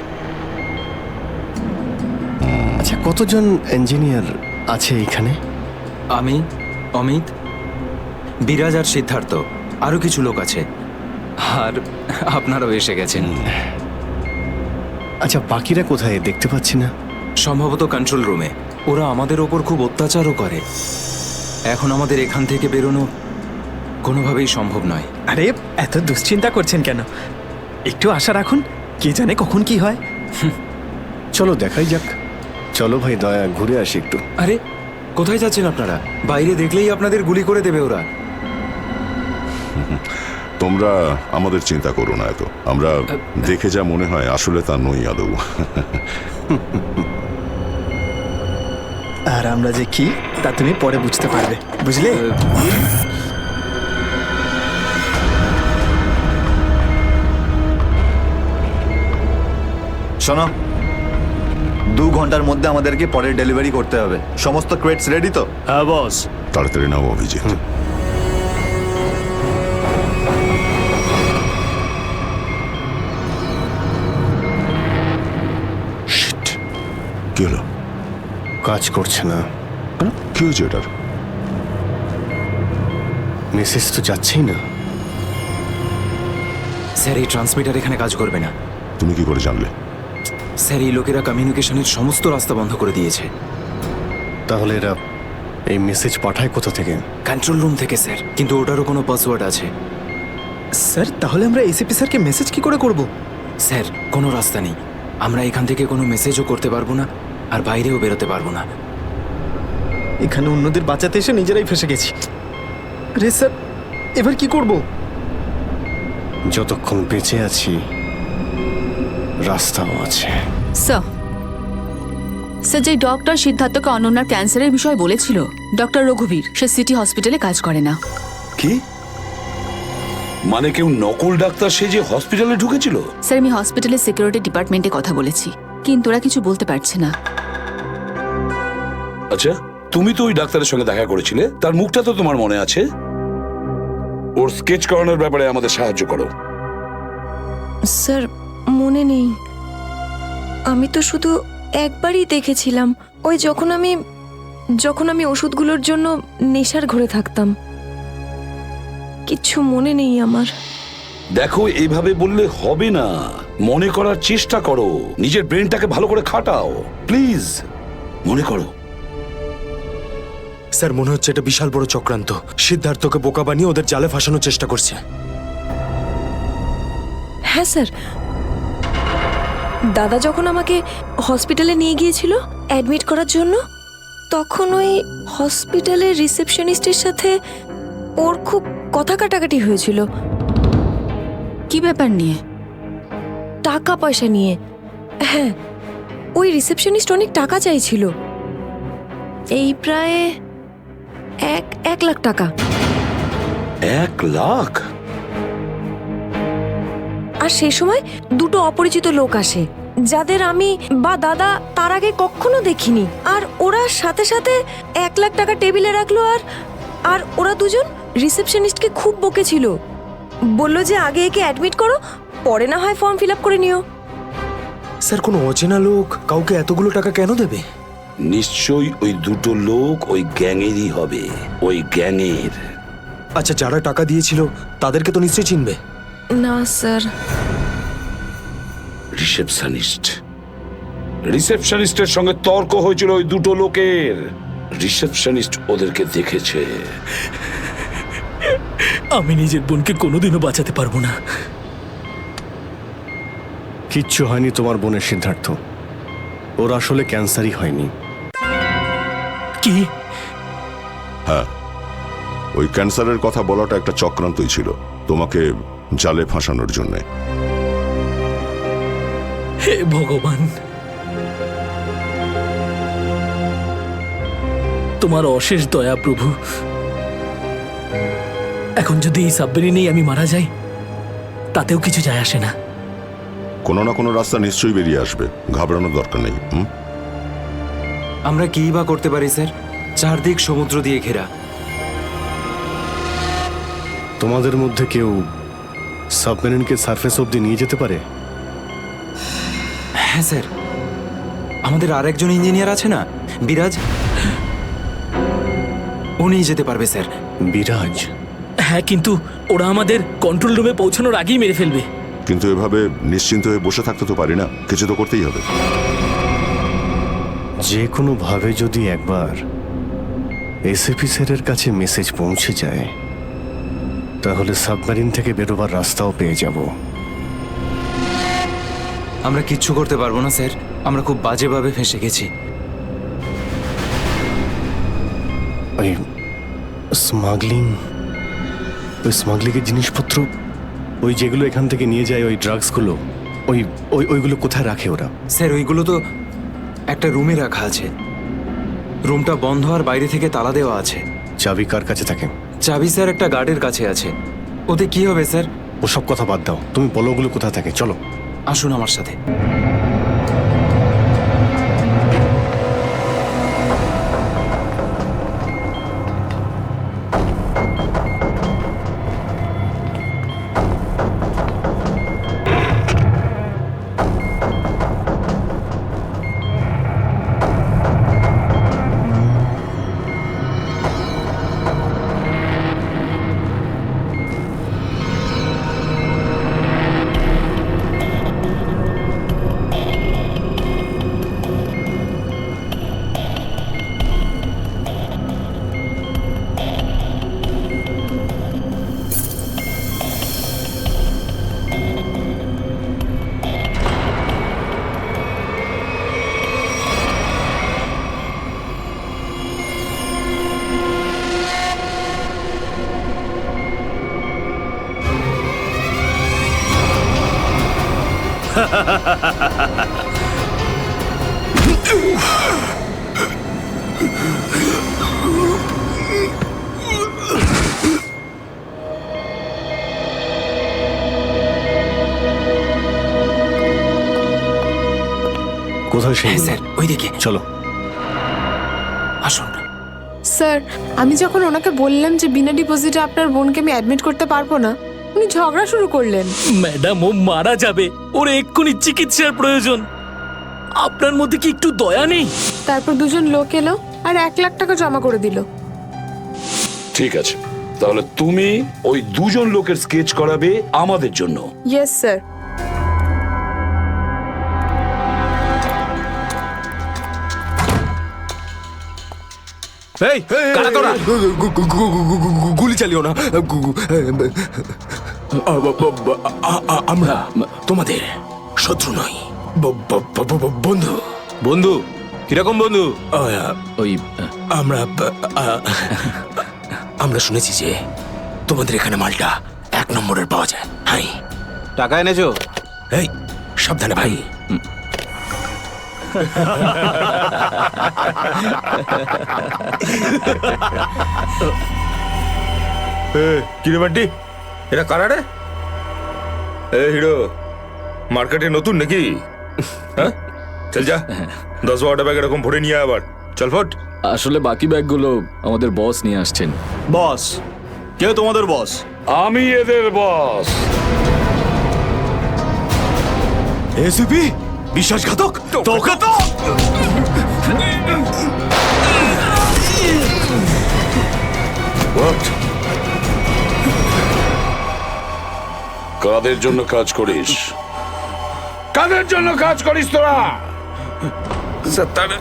আচ্ছা, কতজন ইঞ্জিনিয়ার আছে এখানে? আমি, অমিত, বিরাজ আর সিদ্ধার্থ, আরো কিছু লোক আছে। আর আপনারাও এসে গেছেন। আচ্ছা, বাকিরা কোথায় দেখতে পাচ্ছি না? সম্ভবত কন্ট্রোল রুমে। ওরা আমাদের ওপর খুব অত্যাচারও করে। এখন আমাদের এখান থেকে বেরোনো কোনোভাবেই সম্ভব নয়। আরে এত দুশ্চিন্তা করছেন কেন? একটু আশা রাখুন, কে জানে কখন কি হয়। চলো দেখাই যাক। চলো ভাই, দয়া ঘুরে আসি একটু। আরে কোথায় যাচ্ছেন আপনারা? বাইরে দেখলেই আপনাদের গুলি করে দেবে ওরা। তোমরা আমাদের চিন্তা করো না এত। আমরা দেখে যা মনে হয় আসলে তা নই আদৌ। আর আমরা যে কি তা তুমি পরে বুঝতে পারবে, বুঝলে? শোনো, 2 ঘন্টার মধ্যে আমাদেরকে পরের ডেলিভারি করতে হবে। সমস্ত ক্রেটস রেডি তো? হ্যাঁ বস। তাড়াতাড়ি নাও অভিজিৎ। কি হলো? কাজ করছে না। কি হয়েছে এটার? মেসেজ তো যাচ্ছেই না। স্যার, এই ট্রান্সমিটার এখানে কাজ করবে না। তুমি কি করে জানলে? স্যার, এই লোকেরা কমিউনিকেশনের সমস্ত রাস্তা বন্ধ করে দিয়েছে। তাহলে এরা এই মেসেজ পাঠায় কোথা থেকে? কন্ট্রোল রুম থেকে স্যার, কিন্তু ওটারও কোনো পাসওয়ার্ড আছে। স্যার, তাহলে আমরা এসিপি স্যারকে মেসেজ কি করে করব? স্যার, কোনো রাস্তা নেই। আমরা এখান থেকে কোনো মেসেজও করতে পারবো না, আর বাইরেও বেরোতে পারবো না। এখানে অন্যদের বাঁচাতে এসে নিজেরাই ফেসে গেছি। আরে স্যার, এবার কি করব? যতক্ষণ বেঁচে আছি রাস্তাও আছে। স্যার, স্যার, যে ডক্টর সিদ্ধার্থকে অনন্যার ক্যান্সারের বিষয় বলেছিল, ডক্টর রঘুবীর, সে সিটি হসপিটালে কাজ করে না। কি মানে? কেউ নকল ডাক্তার সেজে হসপিটালে ঢুকেছিল? স্যার, আমি হসপিটালের সিকিউরিটি ডিপার্টমেন্টে কথা বলেছি, কিন্তু ওরা কিছু বলতে পারছে না। আচ্ছা, তুমি তো ওই ডাক্তারের সঙ্গে দেখা করেছিলে, তার মুখটা তো তোমার মনে আছে। ওর স্কেচ করানোর ব্যাপারে আমাদের সাহায্য করো। স্যার, মনে নেই। আমি তো শুধু একবারই দেখেছিলাম, ওই যখন আমি ওষুধগুলোর জন্য নেশার ঘরে থাকতাম। কিচ্ছু মনে নেই আমার। দেখো, এইভাবে বললে হবে না। মনে করার চেষ্টা করো, নিজের ব্রেনটাকে ভালো করে খাটাও প্লিজ। মনে করো। স্যার, মনে হচ্ছে এটা বিশাল বড় চক্রান্ত। সিদ্ধার্থকে বোকা বানিয়ে ওদের জালে ফাঁসানোর চেষ্টা করছে। হ্যাঁ স্যার, দাদা যখন আমাকে হসপিটালে নিয়ে গিয়েছিল অ্যাডমিট করার জন্য, তখন ওই হসপিটালের রিসেপশনিস্টের সাথে ওর খুব কথা কাটাকাটি হয়েছিল। কি ব্যাপার নিয়ে? টাকা পয়সা নিয়ে। হ্যাঁ, ওই রিসেপশনিস্ট অনেক টাকা চাইছিল, এই প্রায় 1 লাখ টাকা। 1 লাখ? আর সেই সময় দুটো অপরিচিত লোক আসে, যাদের আমি বা দাদা তার আগে কখনো দেখিনি। আর ওরা সাথে সাথে 1 লাখ টাকা টেবিলে রাখলো। আর ওরা দুজন রিসেপশনিস্টকে খুব বকেছিল, বললো যে আগে একে অ্যাডমিট করো, পরে না হয় ফর্ম ফিল আপ করে নিও। স্যার, কোনো অচেনা লোক কাউকে এতগুলো টাকা কেন দেবে? নিশ্চয়ই ওই দুটো লোক ওই গ্যাংয়েরই হবে, ওই গ্যাংয়ের। আচ্ছা, যারা টাকা দিয়েছিল তাদেরকে তো নিশ্চয়ই চিনবে। না স্যার। রিসেপশনিস্টের সঙ্গে তর্ক হয়েছিল ওই দুটো লোকের। রিসেপশনিস্ট ওদেরকে দেখেছে। আমি নিজের বোনকে কোনোদিনও বাঁচাতে পারবো না। কিচ্ছু হয়নি তোমার বোনের, সিদ্ধার্থ। ওর আসলে ক্যান্সারই হয়নি। কি? হ্যাঁ, ওই ক্যান্সারের কথা বলাটা একটা চক্রান্তই ছিল, তোমাকে জালে ফাঁসানোর জন্য। হে ভগবান, তোমার অশেষ দয়া প্রভু। এখন যদি এই সাবমেরিনেই আমি মারা যাই, তাতেও কিছু যায় আসে না। কোনো না কোনো রাস্তা নিশ্চয়ই বেরিয়ে আসবে, ঘাবড়ানোর দরকার নেই। আমরা কি বা করতে পারি স্যার? চারদিক সমুদ্র দিয়ে ঘেরা। তোমাদের মধ্যে কেউ সাবমেরিনকে সারফেস অব্দি নিয়ে যেতে পারে? হ্যাঁ স্যার, আমাদের আরেকজন ইঞ্জিনিয়ার আছে না, বিরাজ, উনি যেতে পারবে স্যার। বিরাজ? হ্যাঁ, কিন্তু ওরা আমাদের কন্ট্রোল রুমে পৌঁছানোর আগেই মেরে ফেলবে। কিন্তু এভাবে নিশ্চিন্ত হয়ে বসে থাকতে তো পারি না, কিছু তো করতেই হবে। যে কোনো ভাবে যদি একবার এসএপি স্যারের কাছে মেসেজ পৌঁছে যায়, তাহলে সাবমেরিন থেকে বেরোবার রাস্তাও পেয়ে যাব। আমরা কিচ্ছু করতে পারবো না স্যার, আমরা খুব বাজেভাবে ফেঁসে গেছি। ওই স্মাগলিংয়ের জিনিসপত্র, ওই যেগুলো এখান থেকে নিয়ে যায়, ওই ড্রাগসগুলো, ওইগুলো কোথায় রাখে ওরা? স্যার, ওইগুলো তো একটা রুমে রাখা আছে। রুমটা বন্ধ আর বাইরে থেকে তালা দেওয়া আছে। চাবি কার কাছে থাকে? চাবি স্যার একটা গার্ডের কাছে আছে। ওতে কি হবে স্যার? ওসব কথা বাদ দাও, তুমি বলো ওগুলো কোথায় থাকে। চলো, আসুন আমার সাথে। কোথায় সেই? স্যার, ওইদিকে চলো, আসুন। স্যার, আমি যখন ওনাকে বললাম যে বিনা ডিপোজিটে আপনার বোনকে আমি অ্যাডমিট করতে পারবো না, উনি ঝগড়া শুরু করলেন। ম্যাডাম, ও মারা যাবে, ওর এক্ষুনি চিকিৎসার প্রয়োজন। আপনার মধ্যে কি একটু দয়া নেই? তারপর দুজন লোক এলো আর 1 লাখ টাকা জমা করে দিল। ঠিক আছে, তাহলে তুমি ওই দুজন লোকের স্কেচ করাবে আমাদের জন্য। Yes sir. এই কারা তোরা? গুলি চালিও না। আমরা তোমাদের শত্রু নই। বন্ধু বন্ধু কিরকম বন্ধু? ওই আমরা শুনেছি যে তোমাদের এখানে মালটা 1 নম্বরের পাওয়া যায়। হাই, টাকা এনেছো? এই সাবধানে ভাই। কিরে বান্টি, এরা কারা রে? এ হিরো, মার্কেটে নতুন নাকি? হ্যাঁ, চল যা 10-12টা ব্যাগ এরকম ভরে নিয়ে আবার চল ফট। আসলে বাকি ব্যাগগুলো আমাদের বস নিয়ে আসছেন। বস? কেউ তোমাদের বস? আমি এদের বস। এসিপি বিশ্বাসঘাতক, তোকে তো What? কাদের জন্য কাজ করিস? কাদের জন্য কাজ করিস তোরা? স্যার তার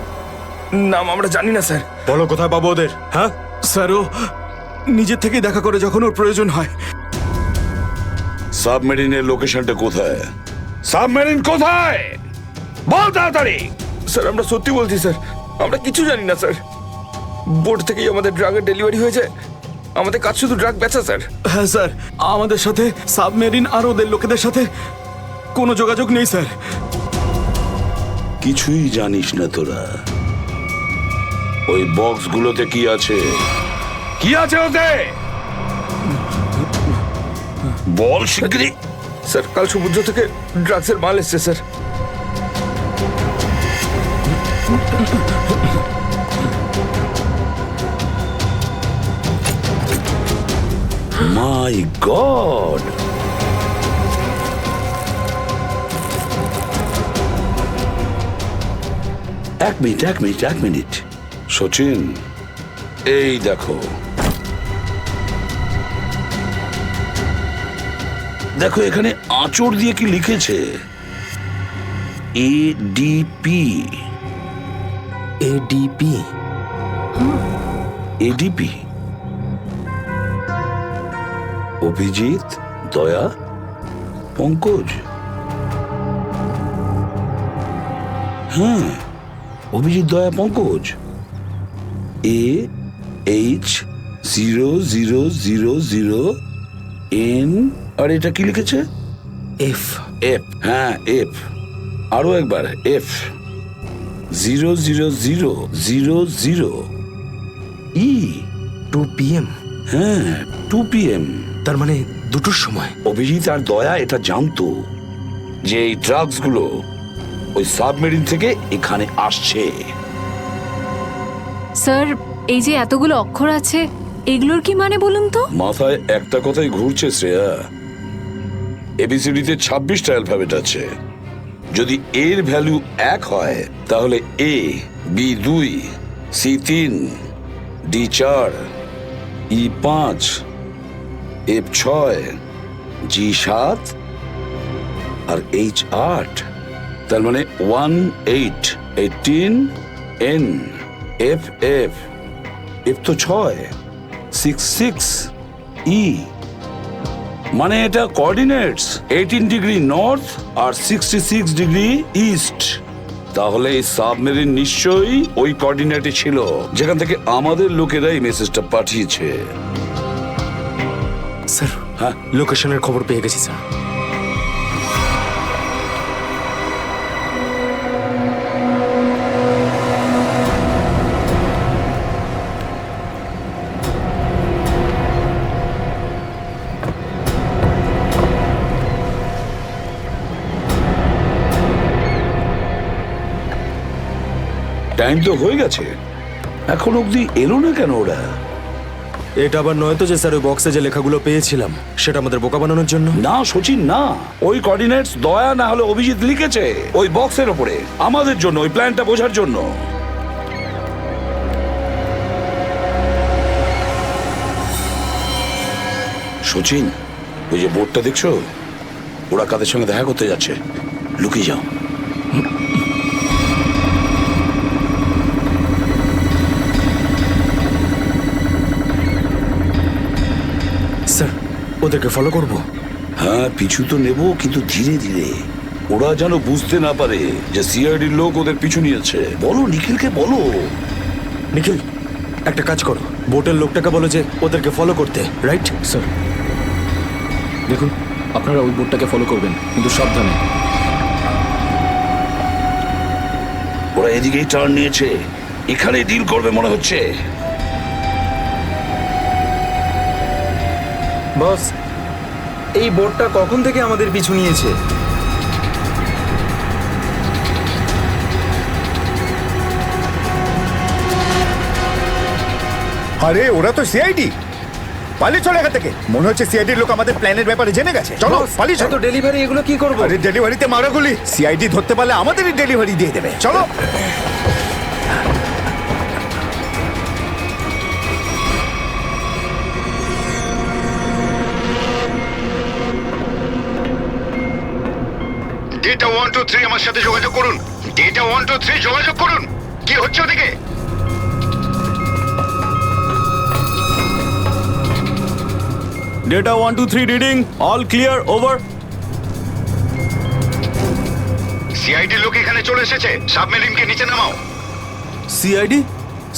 নাম আমরা জানি না স্যার। বলো কোথায় পাবো ওদের? হ্যাঁ স্যার, ও নিজের থেকেই দেখা করে যখন ওর প্রয়োজন হয়। সাবমেরিনের লোকেশনটা কোথায়? সাবমেরিন কোথায়? বল তাড়াতাড়ি। স্যার আমরা সত্যি বলছি স্যার, আমরা কিছু জানি না স্যার। বোর্ড থেকেই আমাদের ড্রাগের ডেলিভারি হয়েছে, আমাদের কাজ শুধু ড্রাগ বেচা স্যার। হ্যাঁ স্যার, আমাদের সাথে সাবমেরিন আর ওদের লোকেদের সাথে কোনো যোগাযোগ নেই স্যার। কিছুই জানিস না তোরা? ওই বক্সগুলোতে কি আছে? কি আছে ওতে? বল শিগগিরই। স্যার কাল সমুদ্র থেকে ড্রাগসের মাল এসছে স্যার। মাই গড! এক মিনিট সচিন, এই দেখো দেখো এখানে আঁচড় দিয়ে কি লিখেছে? এডিপি। এডিপি? এডিপি অভিজিৎ, দয়া, পঙ্কজ। হ্যাঁ, অভিজিৎ, দয়া, পঙ্কজ। AH0000N। আর এটা কি লিখেছে? এফ। এফ, হ্যাঁ এফ। আরো একবার এফ। 00000E। 2 PM? হ্যাঁ, 2 PM। তার মানে 2টোর সময়। অভিজিৎ আর দয়া এটা জানতো যে এই ড্রাগস গুলো ওই সাবমেরিন থেকে এখানে আসছে। স্যার, এই যে এতগুলো অক্ষর আছে, এগুলোর কি মানে বলুন তো? মাথায় একটা কথাই ঘুরছে শ্রেয়া। এবিসিডিতে 26টা অ্যালফাবেট আছে। যদি এর ভ্যালু 1 হয় তাহলে A, B 2, C 3, D 4, E 5, F 6, G 7 R H 8। তার মানে 1 8 18 N F F F তো 6 6 6 E। মানে এটা কোঅর্ডিনেটস 18 ডিগ্রি নর্থ আর 66 ডিগ্রি ইস্ট। তাহলে এই সাবমেরিন নিশ্চয়ই ওই কোঅর্ডিনেটে ছিল যেখান থেকে আমাদের লোকেরা এই মেসেজটা পাঠিয়েছে। স্যার, হ্যাঁ লোকেশনের খবর পেয়ে গেছি স্যার। টাইম তো হয়ে গেছে, এখন অবধি এলো না কেন ওরা? এটা আবার নয় তো যে স্যার ওই বক্সে যে লেখাগুলো পেয়েছিলাম সেটা আমাদের বোকা বানানোর জন্য? না সচিন, না। ওই কোঅর্ডিনেটস দয়া না হলে অভিজিৎ লিখেছে ওই বক্সের ওপরে আমাদের জন্য, ওই প্ল্যানটা বোঝার জন্য। সচিন, ওই যে বোর্ডটা দেখছো, ওরা কাদের সঙ্গে দেখা করতে যাচ্ছে। লুকিয়ে যাও। স্যার, ওদেরকে ফলো করব? হ্যাঁ, পিছু তো নেব, কিন্তু ধীরে ধীরে। ওরা যেন বুঝতে না পারে যে সিআইডির লোক ওদের পিছু নিয়েছে। বলো নিখিলকে বলো। নিখিল, একটা কাজ করো, বোটের লোকটাকে বলো যে ওদেরকে ফলো করতে, রাইট? স্যার দেখুন, আপনারা ওই বোটটাকে ফলো করবেন, কিন্তু সাবধানে। ওরা এদিকেই টার্ন নিয়েছে, এখানে ডিল করবে মনে হচ্ছে। বস, এই বোটটা কখন থেকে আমাদের পিছু নিয়েছে? আরে ওরা তো সিআইডি, পালিয়ে চলে এখান থেকে। মনে হচ্ছে সিআইডির লোক আমাদের প্ল্যানের ব্যাপারে জেনে গেছে। চলো পালিয়ে চলো। ডেলিভারি এগুলো কি করবো? আরে ডেলিভারিতে মারাগুলি, সিআইডি ধরতে পারলে আমাদেরই ডেলিভারি দিয়ে দেবে। চলো। ডেটা 123 আমার সাথে যোগাযোগ করুন। ডেটা 123 যোগাযোগ করুন। কি হচ্ছে ওদিকে? Data 123 reading, all clear, over. CID লোক এখানে চলে এসেছে, সাবমেরিনকে নিচে নামাও।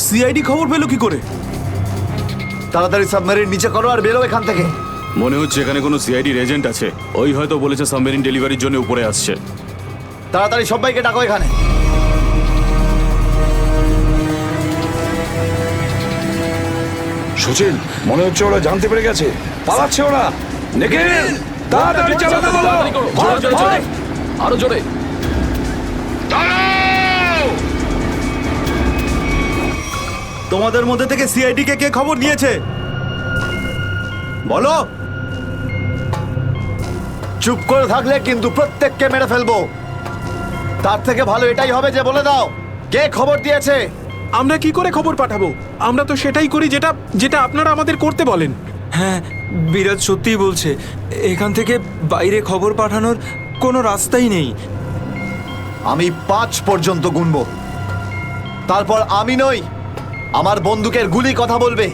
সিআইডি খবর পেলো কি করে? তাড়াতাড়ি সাবমেরিন নিচে করো আর বেরো এখান থেকে। মনে হচ্ছে এখানে কোনো সিআইডির এজেন্ট আছে, ওই হয়তো বলেছে সাবমেরিন ডেলিভারির জন্য উপরে আসছে। তাড়াতাড়ি সবাইকে ডাকো এখানে। সুচিল, মনে হচ্ছে ওরা জানতে পেরে গেছে, পালাচ্ছে ওরা। নিখিল, তাড়াতাড়ি চালাতে বলো। আরো জোরে। তোমাদের মধ্যে থেকে সিআইডি কে খবর নিয়েছে বলো। চুপ করে থাকলে কিন্তু প্রত্যেককে মেরে ফেলবো। তার থেকে ভালো এটাই হবে যে বলে দাও কে খবর দিয়েছে। আমরা কি করে খবর পাঠাবো? আমরা তো সেটাই করি যেটা যেটা আপনারা আমাদের করতে বলেন। হ্যাঁ, বিরাজ সত্যিই বলছে, এখান থেকে বাইরে খবর পাঠানোর কোনো রাস্তাই নেই। আমি 5 পর্যন্ত গুনবো, তারপর আমি নই, আমার বন্দুকের গুলি কথা বলবে।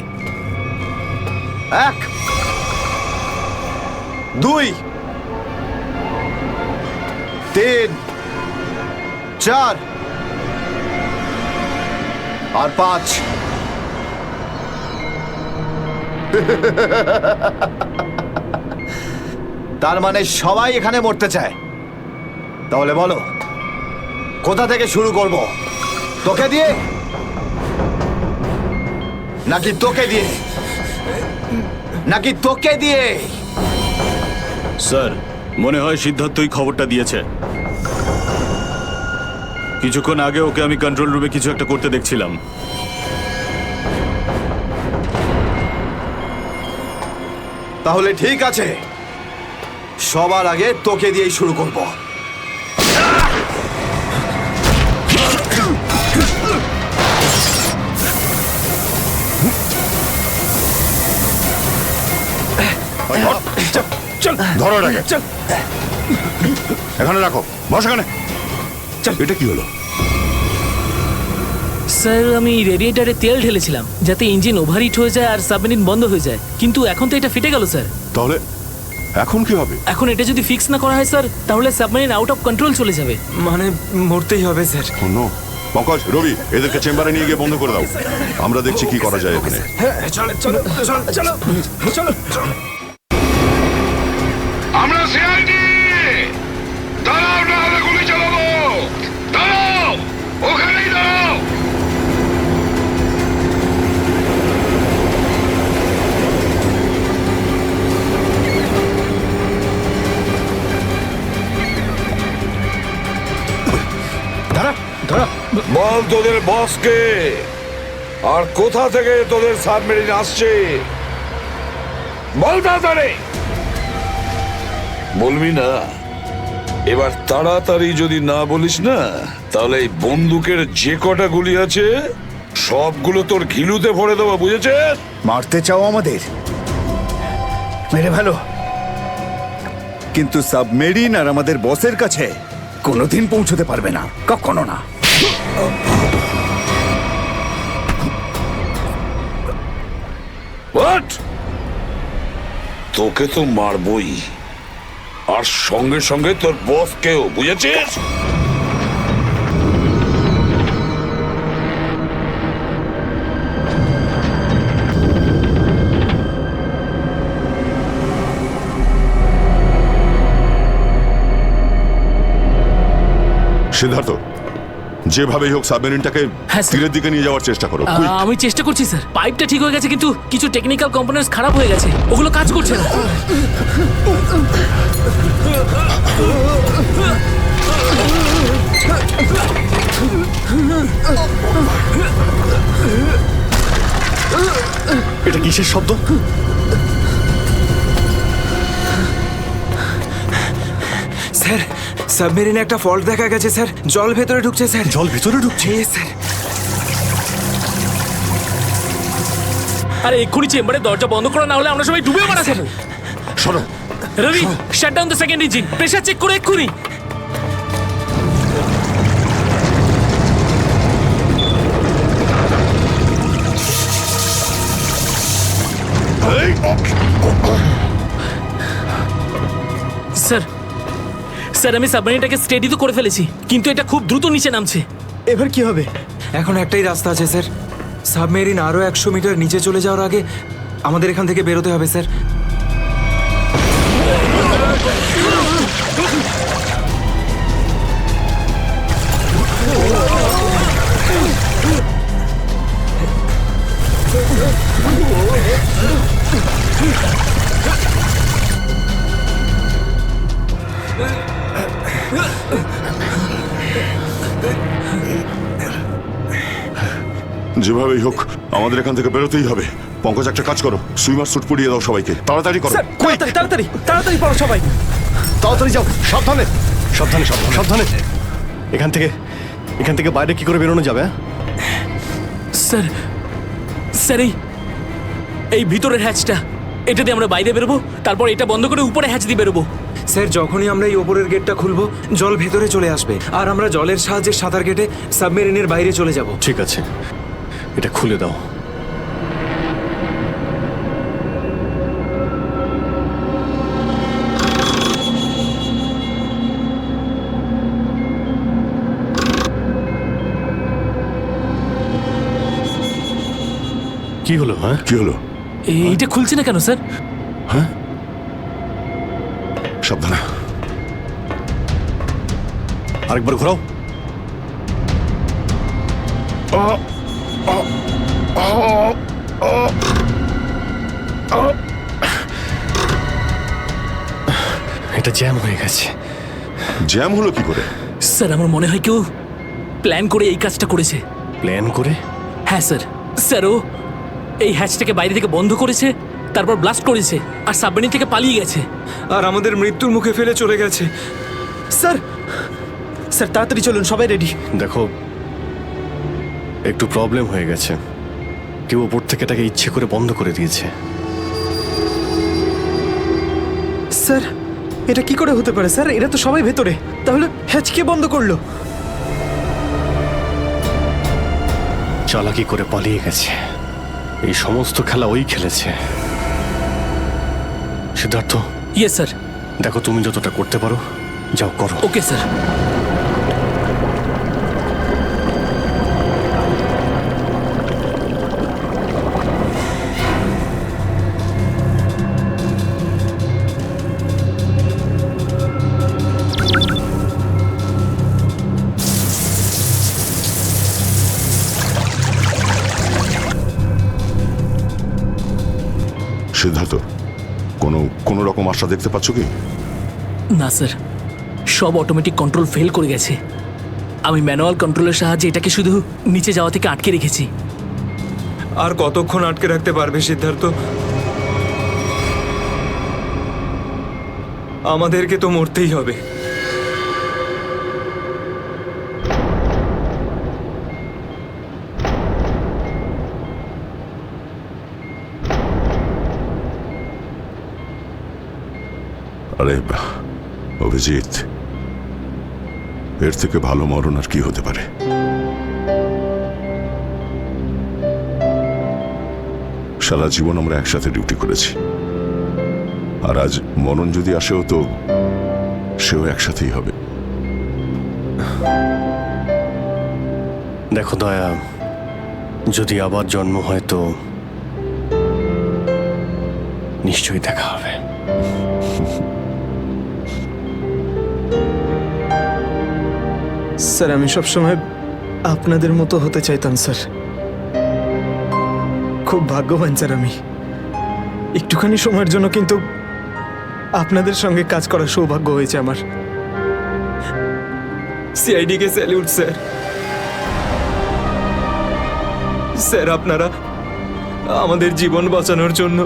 1 2 3 4 আর 5। তার মানে সবাই এখানে মরতে চায়। তাহলে বলো কোথা থেকে শুরু করব? তোকে দিয়ে নাকি তোকে দিয়ে? নাকি তোকে দিয়ে? স্যার, মনে হয় সিদ্ধার্থই খবরটা দিয়েছে। কিছুক্ষণ আগে ওকে আমি কন্ট্রোল রুমে কিছু একটা করতে দেখছিলাম। তাহলে ঠিক আছে, সবার আগে তোকে দিয়েই শুরু করব। ধরো এটাকে, এখানে রাখো, বস এখানে। এটা কি হলো? স্যার, আমি রেডিয়েটারে তেল ঢেলেছিলাম যাতে ইঞ্জিন ওভারহিট হয়ে যায় আর সাবমেরিন বন্ধ হয়ে যায়, কিন্তু এখন তো এটা ফেটে গেল স্যার। তাহলে এখন কি হবে? এখন এটা যদি ফিক্স না করা হয় স্যার, তাহলে সাবমেরিন আউট অফ কন্ট্রোল চলে যাবে। মানে মরতেই হবে স্যার। পঙ্কজ, রবি, এদেরকে চেম্বারে নিয়ে গিয়ে বন্ধ করে দাও। আমরা দেখছি কি করা যায় এখানে। আমরা সিআইডি, দাঁড়াও না হলে গুলি চালাবো। দাঁড়াও, ওখানেই দাঁড়াও। বল তোদের বসকে, আর কোথা থেকে তোদের সাবমেরিন আসছে বল তাড়াতাড়ি। বলবি না? এবার তাড়াতাড়ি যদি না বলিস না, তাহলে এই বন্দুকের যে কটা গুলি আছে সবগুলো তোর ঘিলুতে ভরে দেবো, বুঝেছিস? মারতে চাও আমাদের? মেরে ভালো, কিন্তু সাবমেরিন আর আমাদের বসের কাছে কোনোদিন পৌঁছতে পারবে না, কখনো না। তোকে তো মারবই, আর সঙ্গে সঙ্গে তোর বস কেউ, বুঝেছিস? সিদ্ধার্থ, যেভাবেই হোক সাবমেরিনটাকে তীরের দিকে নিয়ে যাওয়ার চেষ্টা করো। আমি চেষ্টা করছি স্যার। পাইপটা ঠিক হয়ে গেছে কিন্তু কিছু টেকনিক্যাল কম্পোনেন্টস খারাপ হয়ে গেছে, ওগুলো কাজ করছে না। এটা কিসের শব্দ? স্যার, সাবমেরিনে একটা ফল্ট দেখা গেছে স্যার। জল ভেতরে ঢুকছে স্যার। জল ভেতরে ঢুকছে? স্যার। আরে এক্ষুনি চেম্বারে দরজা বন্ধ করা, না হলে আমরা সবাই ডুবে মারা স্যার। শোনো Ravi, shut down the second engine, pressure check করে এক্ষুনি। স্যার, স্যার আমি সাবমেরিনটাকে স্টেডি তো করে ফেলেছি, কিন্তু এটা খুব দ্রুত নিচে নামছে। এবার কি হবে? এখন একটাই রাস্তা আছে স্যার। সাবমেরিন আরো 100 মিটার নিচে চলে যাওয়ার আগে আমাদের এখান থেকে বেরোতে হবে স্যার। যেভাবেই হোক আমাদের এখান থেকে বেরোতেই হবে। পঙ্কজ, একটা কাজ করো, সুইমার স্যুট পরিয়ে দাও সবাইকে, তাড়াতাড়ি করো। তাড়াতাড়ি তাড়াতাড়ি পড়ো সবাই, তাড়াতাড়ি যাও। সাবধানে সাবধানে সাবধানে সাবধানে। এখান থেকে বাইরে কি করে বেরোনো যাবে? স্যার, স্যার এই ভিতরের হ্যাচটা, এটা দিয়ে আমরা বাইরে বেরোবো, তারপর এটা বন্ধ করে উপরে হ্যাচ দিয়ে বেরোবো। স্যার, যখনই আমরা এই ওপরের গেটটা খুলবো জল ভেতরে চলে আসবে, আর আমরা জলের সাহায্যে সাঁতার কেটে সাবমেরিনের বাইরে চলে যাব। ঠিক আছে, এটা খুলে দাও। কি হলো? হ্যাঁ, কি হলো? এইটা খুলছে না কেন স্যার? হ্যাঁ, সাবধানে। আরেকবার ঘোরাও। এটা জ্যাম হয়ে গেছে। জ্যাম হলো কি করে? স্যার আমার মনে হয় কেউ প্ল্যান করে এই কাজটা করেছে। প্ল্যান করে? হ্যাঁ স্যার। স্যার ও এই হ্যাচটাকে বাইরে থেকে বন্ধ করেছে, তারপর ব্লাস্ট করেছে, আর সাবমেরিন থেকে পালিয়ে গেছে, আর আমাদের মৃত্যুর মুখে ফেলে চলে গেছে। স্যার, স্যার তাড়াতাড়ি চলুন, সবাই রেডি। দেখো, একটু প্রবলেম হয়ে গেছে। কেউ ওপর থেকে এটাকে ইচ্ছে করে বন্ধ করে দিয়েছে। স্যার, এটা কি করে হতে পারে স্যার? এরা তো সবাই ভেতরে, তাহলে হ্যাচ কে বন্ধ করলো? চালাকি করে পালিয়ে গেছে। এই সমস্ত খেলা ওই খেলেছে। সিদ্ধার্থ। Yes sir. দেখো, তুমি যতটা করতে পারো যাও করো। Okay sir. সিদ্ধার্থ, কোনো রকম আশা দেখতে পাচ্ছ কি? না স্যার, সব অটোমেটিক কন্ট্রোল ফেল করে গেছে। আমি ম্যানুয়াল কন্ট্রোলের সাহায্যে এটাকে শুধু নিচে যাওয়া থেকে আটকে রেখেছি। আর কতক্ষণ আটকে রাখতে পারবে সিদ্ধার্থ? আমাদেরকে তো মরতেই হবে। আরে অভিজিৎ, এর থেকে ভালো মরণ আর কি হতে পারে? সারা জীবন আমরা একসাথে ডিউটি করেছি, আর আজ মনন যদি আসেও তো সেও একসাথেই হবে। দেখো দয়া, যদি আবার জন্ম হয় তো নিশ্চয়ই দেখা হবে। স্যার আমি সবসময় আপনাদের মতো হতে চাইতাম স্যার। খুব ভাগ্যবান স্যার আমি, একটুখানি সময়ের জন্য কিন্তু আপনাদের সঙ্গে কাজ করার সৌভাগ্য হয়েছে আমার। সিআইডি কে স্যালিউট স্যার। স্যার আপনারা আমাদের জীবন বাঁচানোর জন্য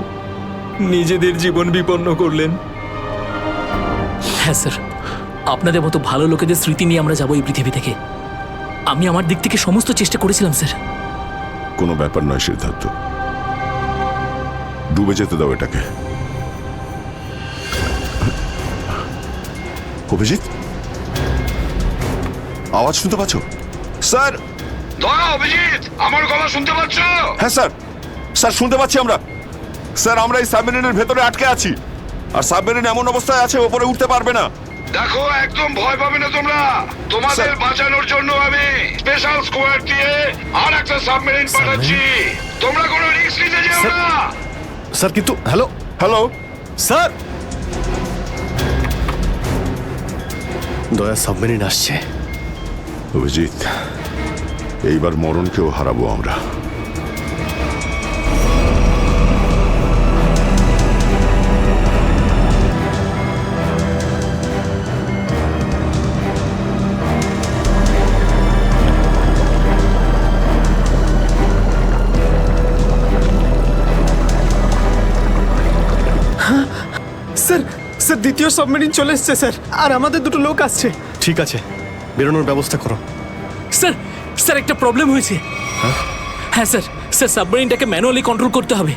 নিজেদের জীবন বিপন্ন করলেন। হ্যাঁ স্যার, আপনাদের মতো ভালো লোকেদের স্মৃতি নিয়ে আমরা যাবো এই পৃথিবী থেকে। আমি আমার দিক থেকে সমস্ত চেষ্টা করেছিলাম স্যার। কোনো ব্যাপার নয় সিদ্ধার্থ, ডুবে যেতে দাও এটাকে। অভিজিৎ, আওয়াজ শুনতে পাচ্ছ? স্যার! দয়া, অভিজিৎ, আমার গলা শুনতে পাচ্ছ? হ্যাঁ স্যার, স্যার শুনতে পাচ্ছি আমরা। স্যার আমরা এই সাবমেরিনের ভেতরে আটকে আছি, আর সাবমেরিন এমন অবস্থায় আছে ওপরে উঠতে পারবে না। দেখো, একদম ভয় পাবে না তোমরা। তোমাদের বাঁচানোর জন্য আমি স্পেশাল স্কোয়াড দিয়ে আর একটা সাবমেরিন পাঠাচ্ছি। তোমরা কোনো রিস্ক নিতে যেও না। স্যার কিন্তু হ্যালো হ্যালো স্যার, দয়া সাবমেরিন আসছে। অভিজিৎ, এইবার মরণকেও হারাবো আমরা। স্যার স্যার দ্বিতীয় সাবমেরিন চলে এসছে স্যার, আর আমাদের দুটো লোক আসছে। ঠিক আছে, বেরোনোর ব্যবস্থা করো। স্যার, স্যার একটা প্রবলেম হয়েছে। হ্যাঁ স্যার, স্যার সাবমেরিনটাকে ম্যানুয়ালি কন্ট্রোল করতে হবে।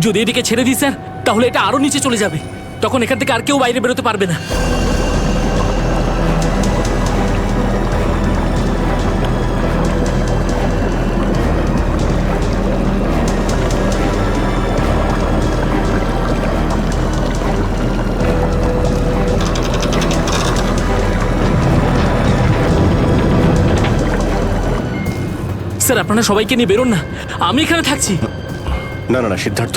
যদি এদিকে ছেড়ে দিই স্যার, তাহলে এটা আরো নিচে চলে যাবে। তখন এখান থেকে আর কেউ বাইরে বেরোতে পারবে না। স্যার আপনারা সবাইকে নিয়ে বেরোন না, আমি এখানে থাকছি। না না না সিদ্ধার্থ,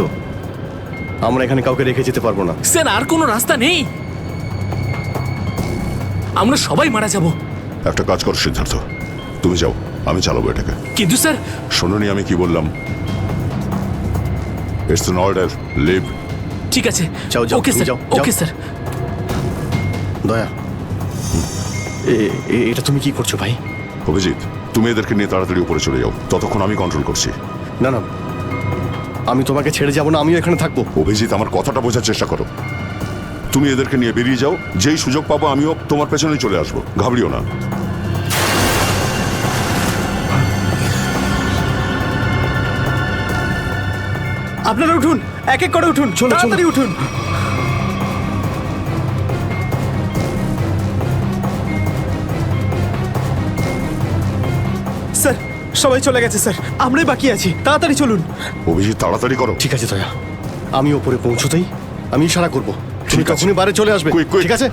আমরা এখানে কাউকে রেখে যেতে পারবো না। স্যার আর কোনো রাস্তা নেই, আমরা সবাই মারা যাব। একটা কাজ করো সিদ্ধার্থ, তুমি যাও, আমি চালাবো এটাকে। কিন্তু স্যার, শোনোনি আমি কি বললাম? It's an order, leave. ঠিক আছে, যাও যাও, ওকে স্যার, যাও ওকে স্যার। দয়া, এটা তুমি কি করছো ভাই? অভিজিৎ, তুমি এদেরকে নিয়ে তাড়াতাড়ি উপরে চলে যাও, ততক্ষণ আমি কন্ট্রোল করছি। না না, আমি তোমাকে ছেড়ে যাবো না, আমিও এখানে থাকবো। অভিজিৎ, আমার কথাটা বোঝার চেষ্টা করো। তুমি এদেরকে নিয়ে বেরিয়ে যাও, যেই সুযোগ পাবো আমিও তোমার পেছনেই চলে আসবো, ঘাবড়িও না। আপনারা উঠুন, এক এক করে উঠুন, তাড়াতাড়ি উঠুন। স্যার সবাই চলে গেছে স্যার, আমরাই বাকি আছি, তাড়াতাড়ি চলুন। অভিজিৎ তাড়াতাড়ি করো। ঠিক আছে দয়া, আমি ওপরে পৌঁছতেই আমি ইশারা করবো, তুমি তখনই বাইরে চলে আসবে। ঠিক আছে?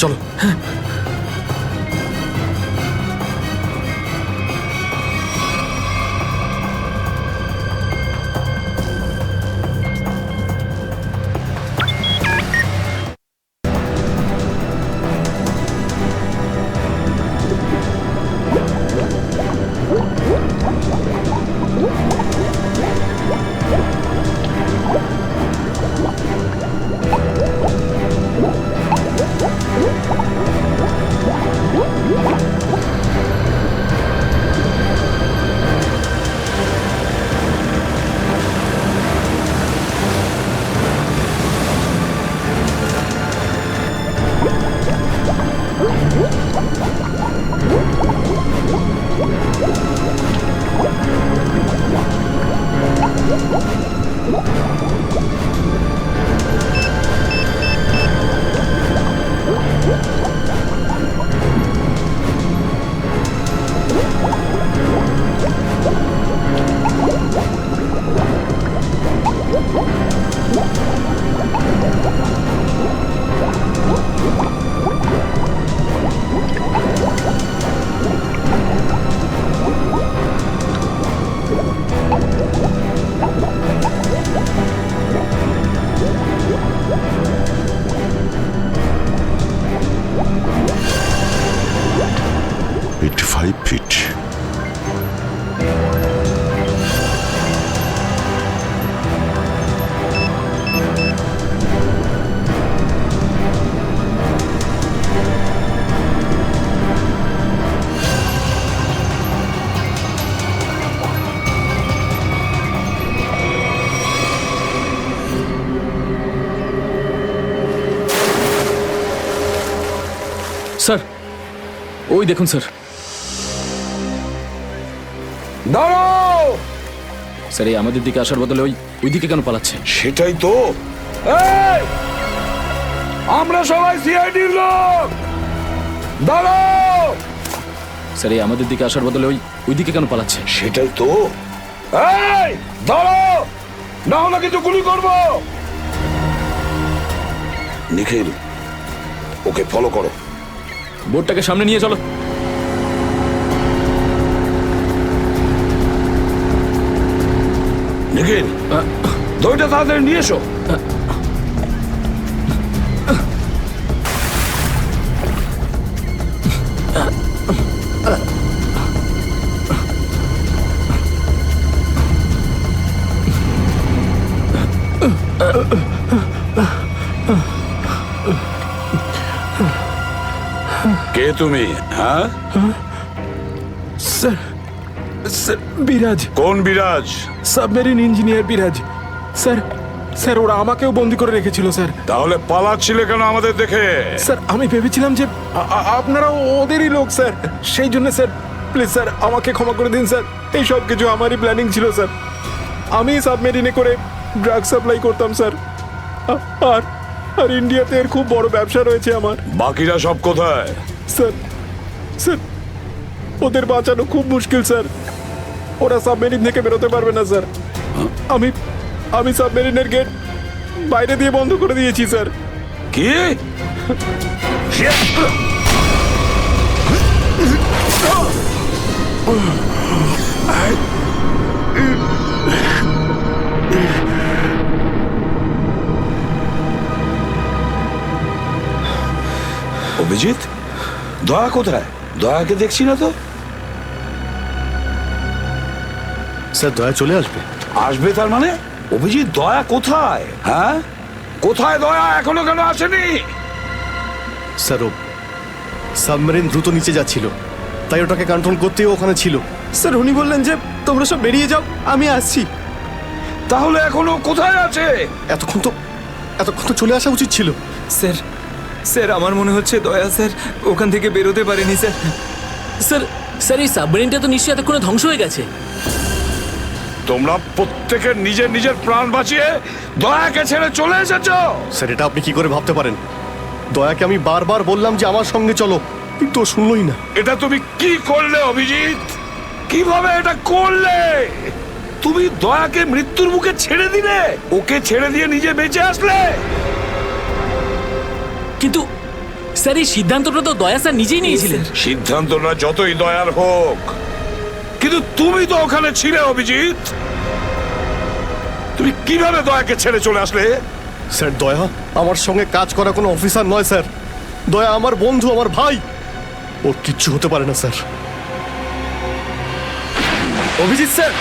চলো। 85 ফিট। স্যার ওই দেখুন স্যার। দাঁড়াও! স্যার এই আমাদের দিকে আসার বদলে ওই দিকে কেন পালাচ্ছে? সেটাই তো। এই! আমরা সবাই সিআইডির লোক। দাঁড়াও! স্যার এই আমাদের দিকে আসার বদলে ওই দিকে কেন পালাচ্ছে? সেটাই তো। এই! দাঁড়াও! না হলে কিন্তু গুলি করব। নিখিল, ওকে ফলো করো। বোর্ডটাকে সামনে নিয়ে চলো। নিখিল, দইটা তাড়াতাড়ি নিয়ে এসো। কে তুমি? হ্যাঁ স্যার, স্যার বিরাজ। কোন বিরাজ? সাবমেরিন ইঞ্জিনিয়ার বিরাজ। স্যার, স্যার ওরা আমাকেও বন্দি করে রেখেছিল স্যার। তাহলে পালাচ্ছিলে কেন আমাদের দেখে? স্যার আমি ভেবেছিলাম যে আপনারা ওদেরই লোক স্যার, সেই জন্য স্যার প্লিজ স্যার আমাকে ক্ষমা করে দিন স্যার। এই সব কিছু আমারই প্ল্যানিং ছিল স্যার। আমি সাবমেরিনে করে ড্রাগ সাপ্লাই করতাম স্যার। আর আর ইন্ডিয়াতে এর খুব বড় ব্যবসা রয়েছে আমার। বাকিরা সব কোথায়? স্যার, স্যার ওদের বাঁচানো খুব মুশকিল স্যার। ওরা সাবমেরিন থেকে বেরোতে পারবে না স্যার। আমি সাবমেরিনের গেট বাইরে দিয়ে বন্ধ করে দিয়েছি স্যার। কি? অভিজিৎ, দয়া কোথায়? দয়াকে দেখছি না তো। স্যার দয়া চলে আসবে। আসবে তার মানে? অভিজিৎ, দয়া কোথায়? হ্যাঁ, কোথায় দয়া? এখনো কেন আসেনি? স্যার ও সাবমেরিন দ্রুত নিচে যাচ্ছিল, তাই ওটাকে কন্ট্রোল করতেই ওখানে ছিল। স্যার উনি বললেন যে তোমরা সব বেরিয়ে যাও, আমি আসছি। তাহলে এখনো কোথায় আছে? এতক্ষণ তো চলে আসা উচিত ছিল। স্যার, স্যার আমার মনে হচ্ছে দয়া স্যার ওখান থেকে বেরোতে পারেনি স্যার। স্যার এই সাবমেরিনটা তো নিশ্চয়ই এতক্ষণে ধ্বংস হয়ে গেছে। তোমরা প্রত্যেকে নিজের নিজের প্রাণ বাঁচিয়ে দয়াকে ছেড়ে চলে এসেছো। স্যার এটা আপনি কি করে ভাবতে পারেন? দয়াকে আমি বারবার বললাম যে আমার সঙ্গে চলো, কিন্তু ও শুনলই না। এটা তুমি কি করলে অভিজিৎ? কিভাবে এটা করলে? তুমি দয়াকে মৃত্যুর মুখে ছেড়ে দিলে, ওকে ছেড়ে দিয়ে নিজে বেঁচে আসলে। কিন্তু স্যার এই সিদ্ধান্তটা তো দয়া স্যার নিজেই নিয়েছিলেন। সিদ্ধান্তটা যতই দয়ার হোক, কিন্তু তুমি তো ওখানে ছিলে অভিজিৎ। তুমি কিভাবে দয়াকে ছেড়ে চলে আসলে? স্যার দয়া আমার সঙ্গে কাজ করা কোনো অফিসার নয় স্যার। দয়া আমার বন্ধু, আমার ভাই। ওর কিচ্ছু হতে পারে না স্যার। অভিজিৎ স্যার,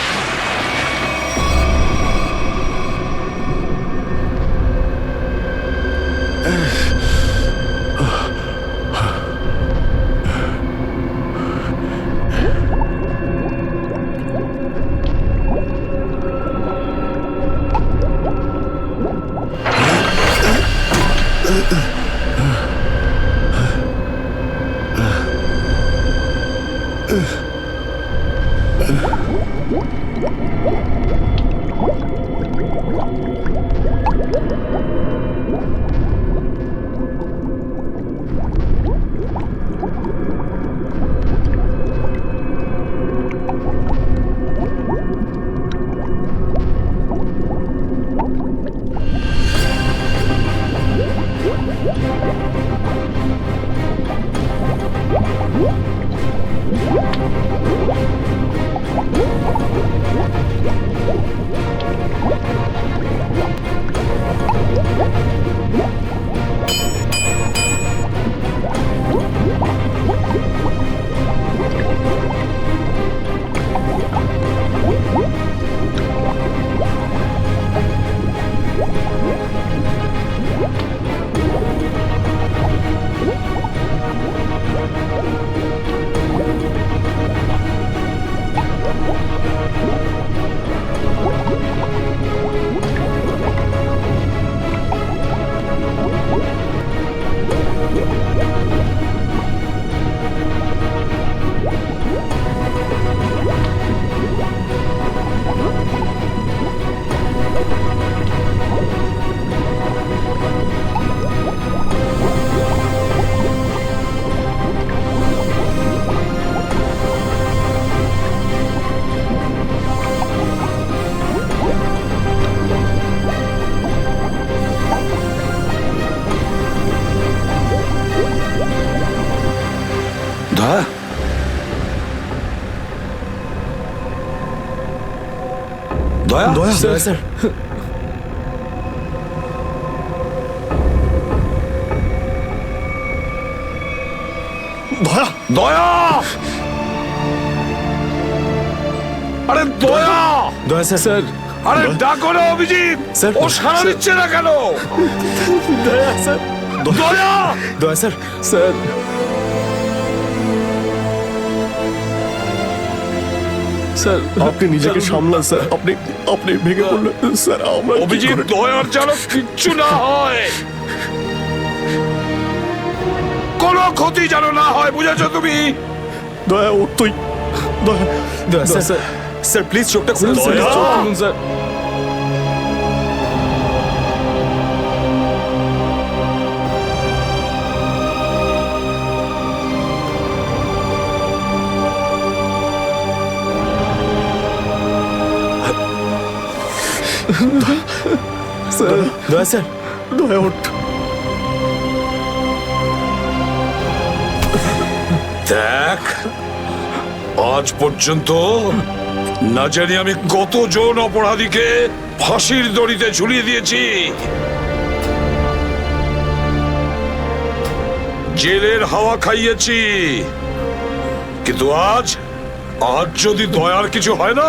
দয়া দয়া দয়া স্যার দয়া দয়া আরে দয়া দয়া স্যার আরে ডাকো না অভিজিৎ স্যার, ও সাড়া স্যার। দিচ্ছে না কেন? দয়া স্যার দয়া দয়া স্যার স্যার স্যার আপনি নিজেকে সামলান স্যার আপনি আপনি ভেঙে পড়লেন স্যার আমরা কি অভিজিৎ করে- দয়ার যেন কিচ্ছু না হয়, কোনো ক্ষতি যেন না হয়, বুঝেছো তুমি? দয়া ও তুই দয়া দয়া স্যার স্যার প্লিজ চোখটা খুলুন স্যার দয়া! চোখ খুলুন স্যার স্যার দয়া স্যার দয়া ওঠ দেখ, আজ পর্যন্ত না জানি আমি কতজন অপরাধীকে ফাঁসির দড়িতে ঝুলিয়ে দিয়েছি, জেলের হাওয়া খাইয়েছি, কিন্তু আজ আজ যদি দয়ার কিছু হয় না,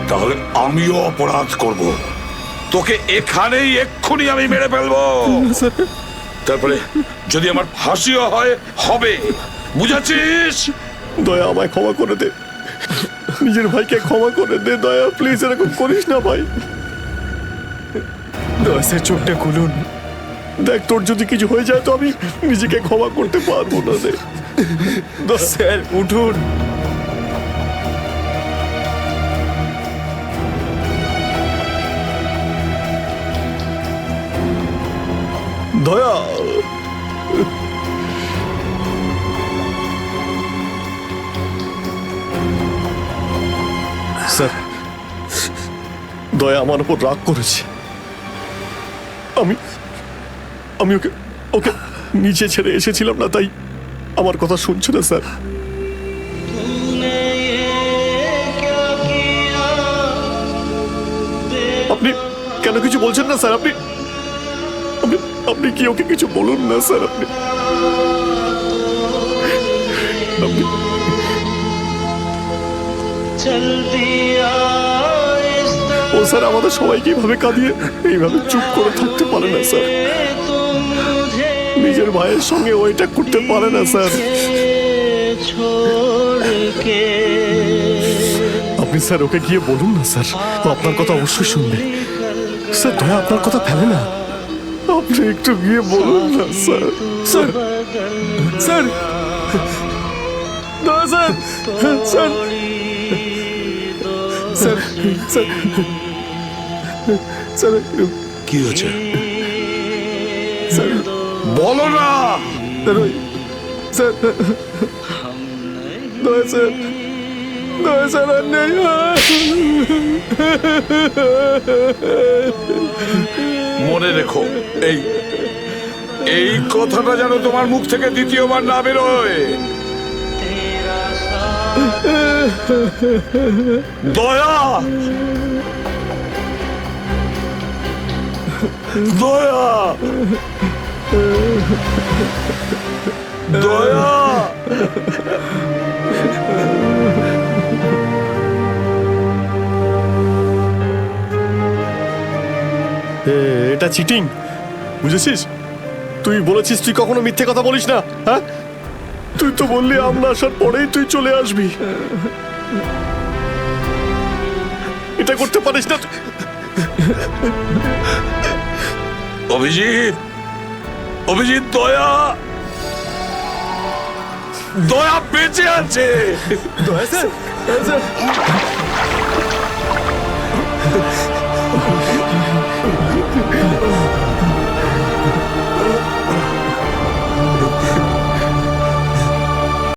তাহলে আমিও অপরাধ করব, তোকে এখানেই এক্ষুনি আমি মেরে ফেলবো। তারপরে যদি আমার ফাঁসিও হয়, হবে, বুঝেছিস? দয়া আমায় ক্ষমা করে দে, নিজের ভাইকে ক্ষমা করে দে দয়া, প্লিজ এরকম করিস না ভাই। দয়া স্যার চোখটা খুলুন, দেখ তোর যদি কিছু হয়ে যায় তো আমি নিজেকে ক্ষমা করতে পারবো না রে। দয়া স্যার উঠুন। দয়া স্যার দয়া আমার উপর রাগ করেছে, আমি আমি ওকে ওকে নিচে ছেড়ে এসেছিলাম না, তাই আমার কথা শুনছে না স্যার। আপনি কেন কিছু বলছেন না স্যার? আপনি আপনি আপনি কি ওকে কিছু বলুন না স্যার? আপনি আপনি ও স্যার আমাদের সবাইকে এইভাবে কাঁদিয়ে এইভাবে চুপ করে থাকতে পারে না স্যার, নিজের ভাইয়ের সঙ্গে ও এটা করতে পারে না স্যার। আপনি স্যার ওকে গিয়ে বলুন না স্যার, ও আপনার কথা অবশ্যই শুনবে স্যার। দয়া আপনার কথা ফেলে না, আপনি একটু গিয়ে বলুন না স্যার। স্যার স্যার দয়া sir sir sir sir sir কি হয়েছে স্যার বলো না। স্যার দয়া স্যার দয়া স্যার আর নেই। মনে রেখো, এই এই কথাটা যেন তোমার মুখ থেকে দ্বিতীয়বার না বেরোয়। দয়া দয়া দয়া এটা চিটিং, বুঝেছিস? তুই বলেছিস তুই কখনো মিথ্যে কথা বলিস না, হ্যাঁ? তুই তো বললি আমরা আসার পরেই তুই চলে আসবি, এটা করতে পারিস না। অভিজিৎ অভিজিৎ দয়া দয়া বেঁচে আছে। দয়া স্যার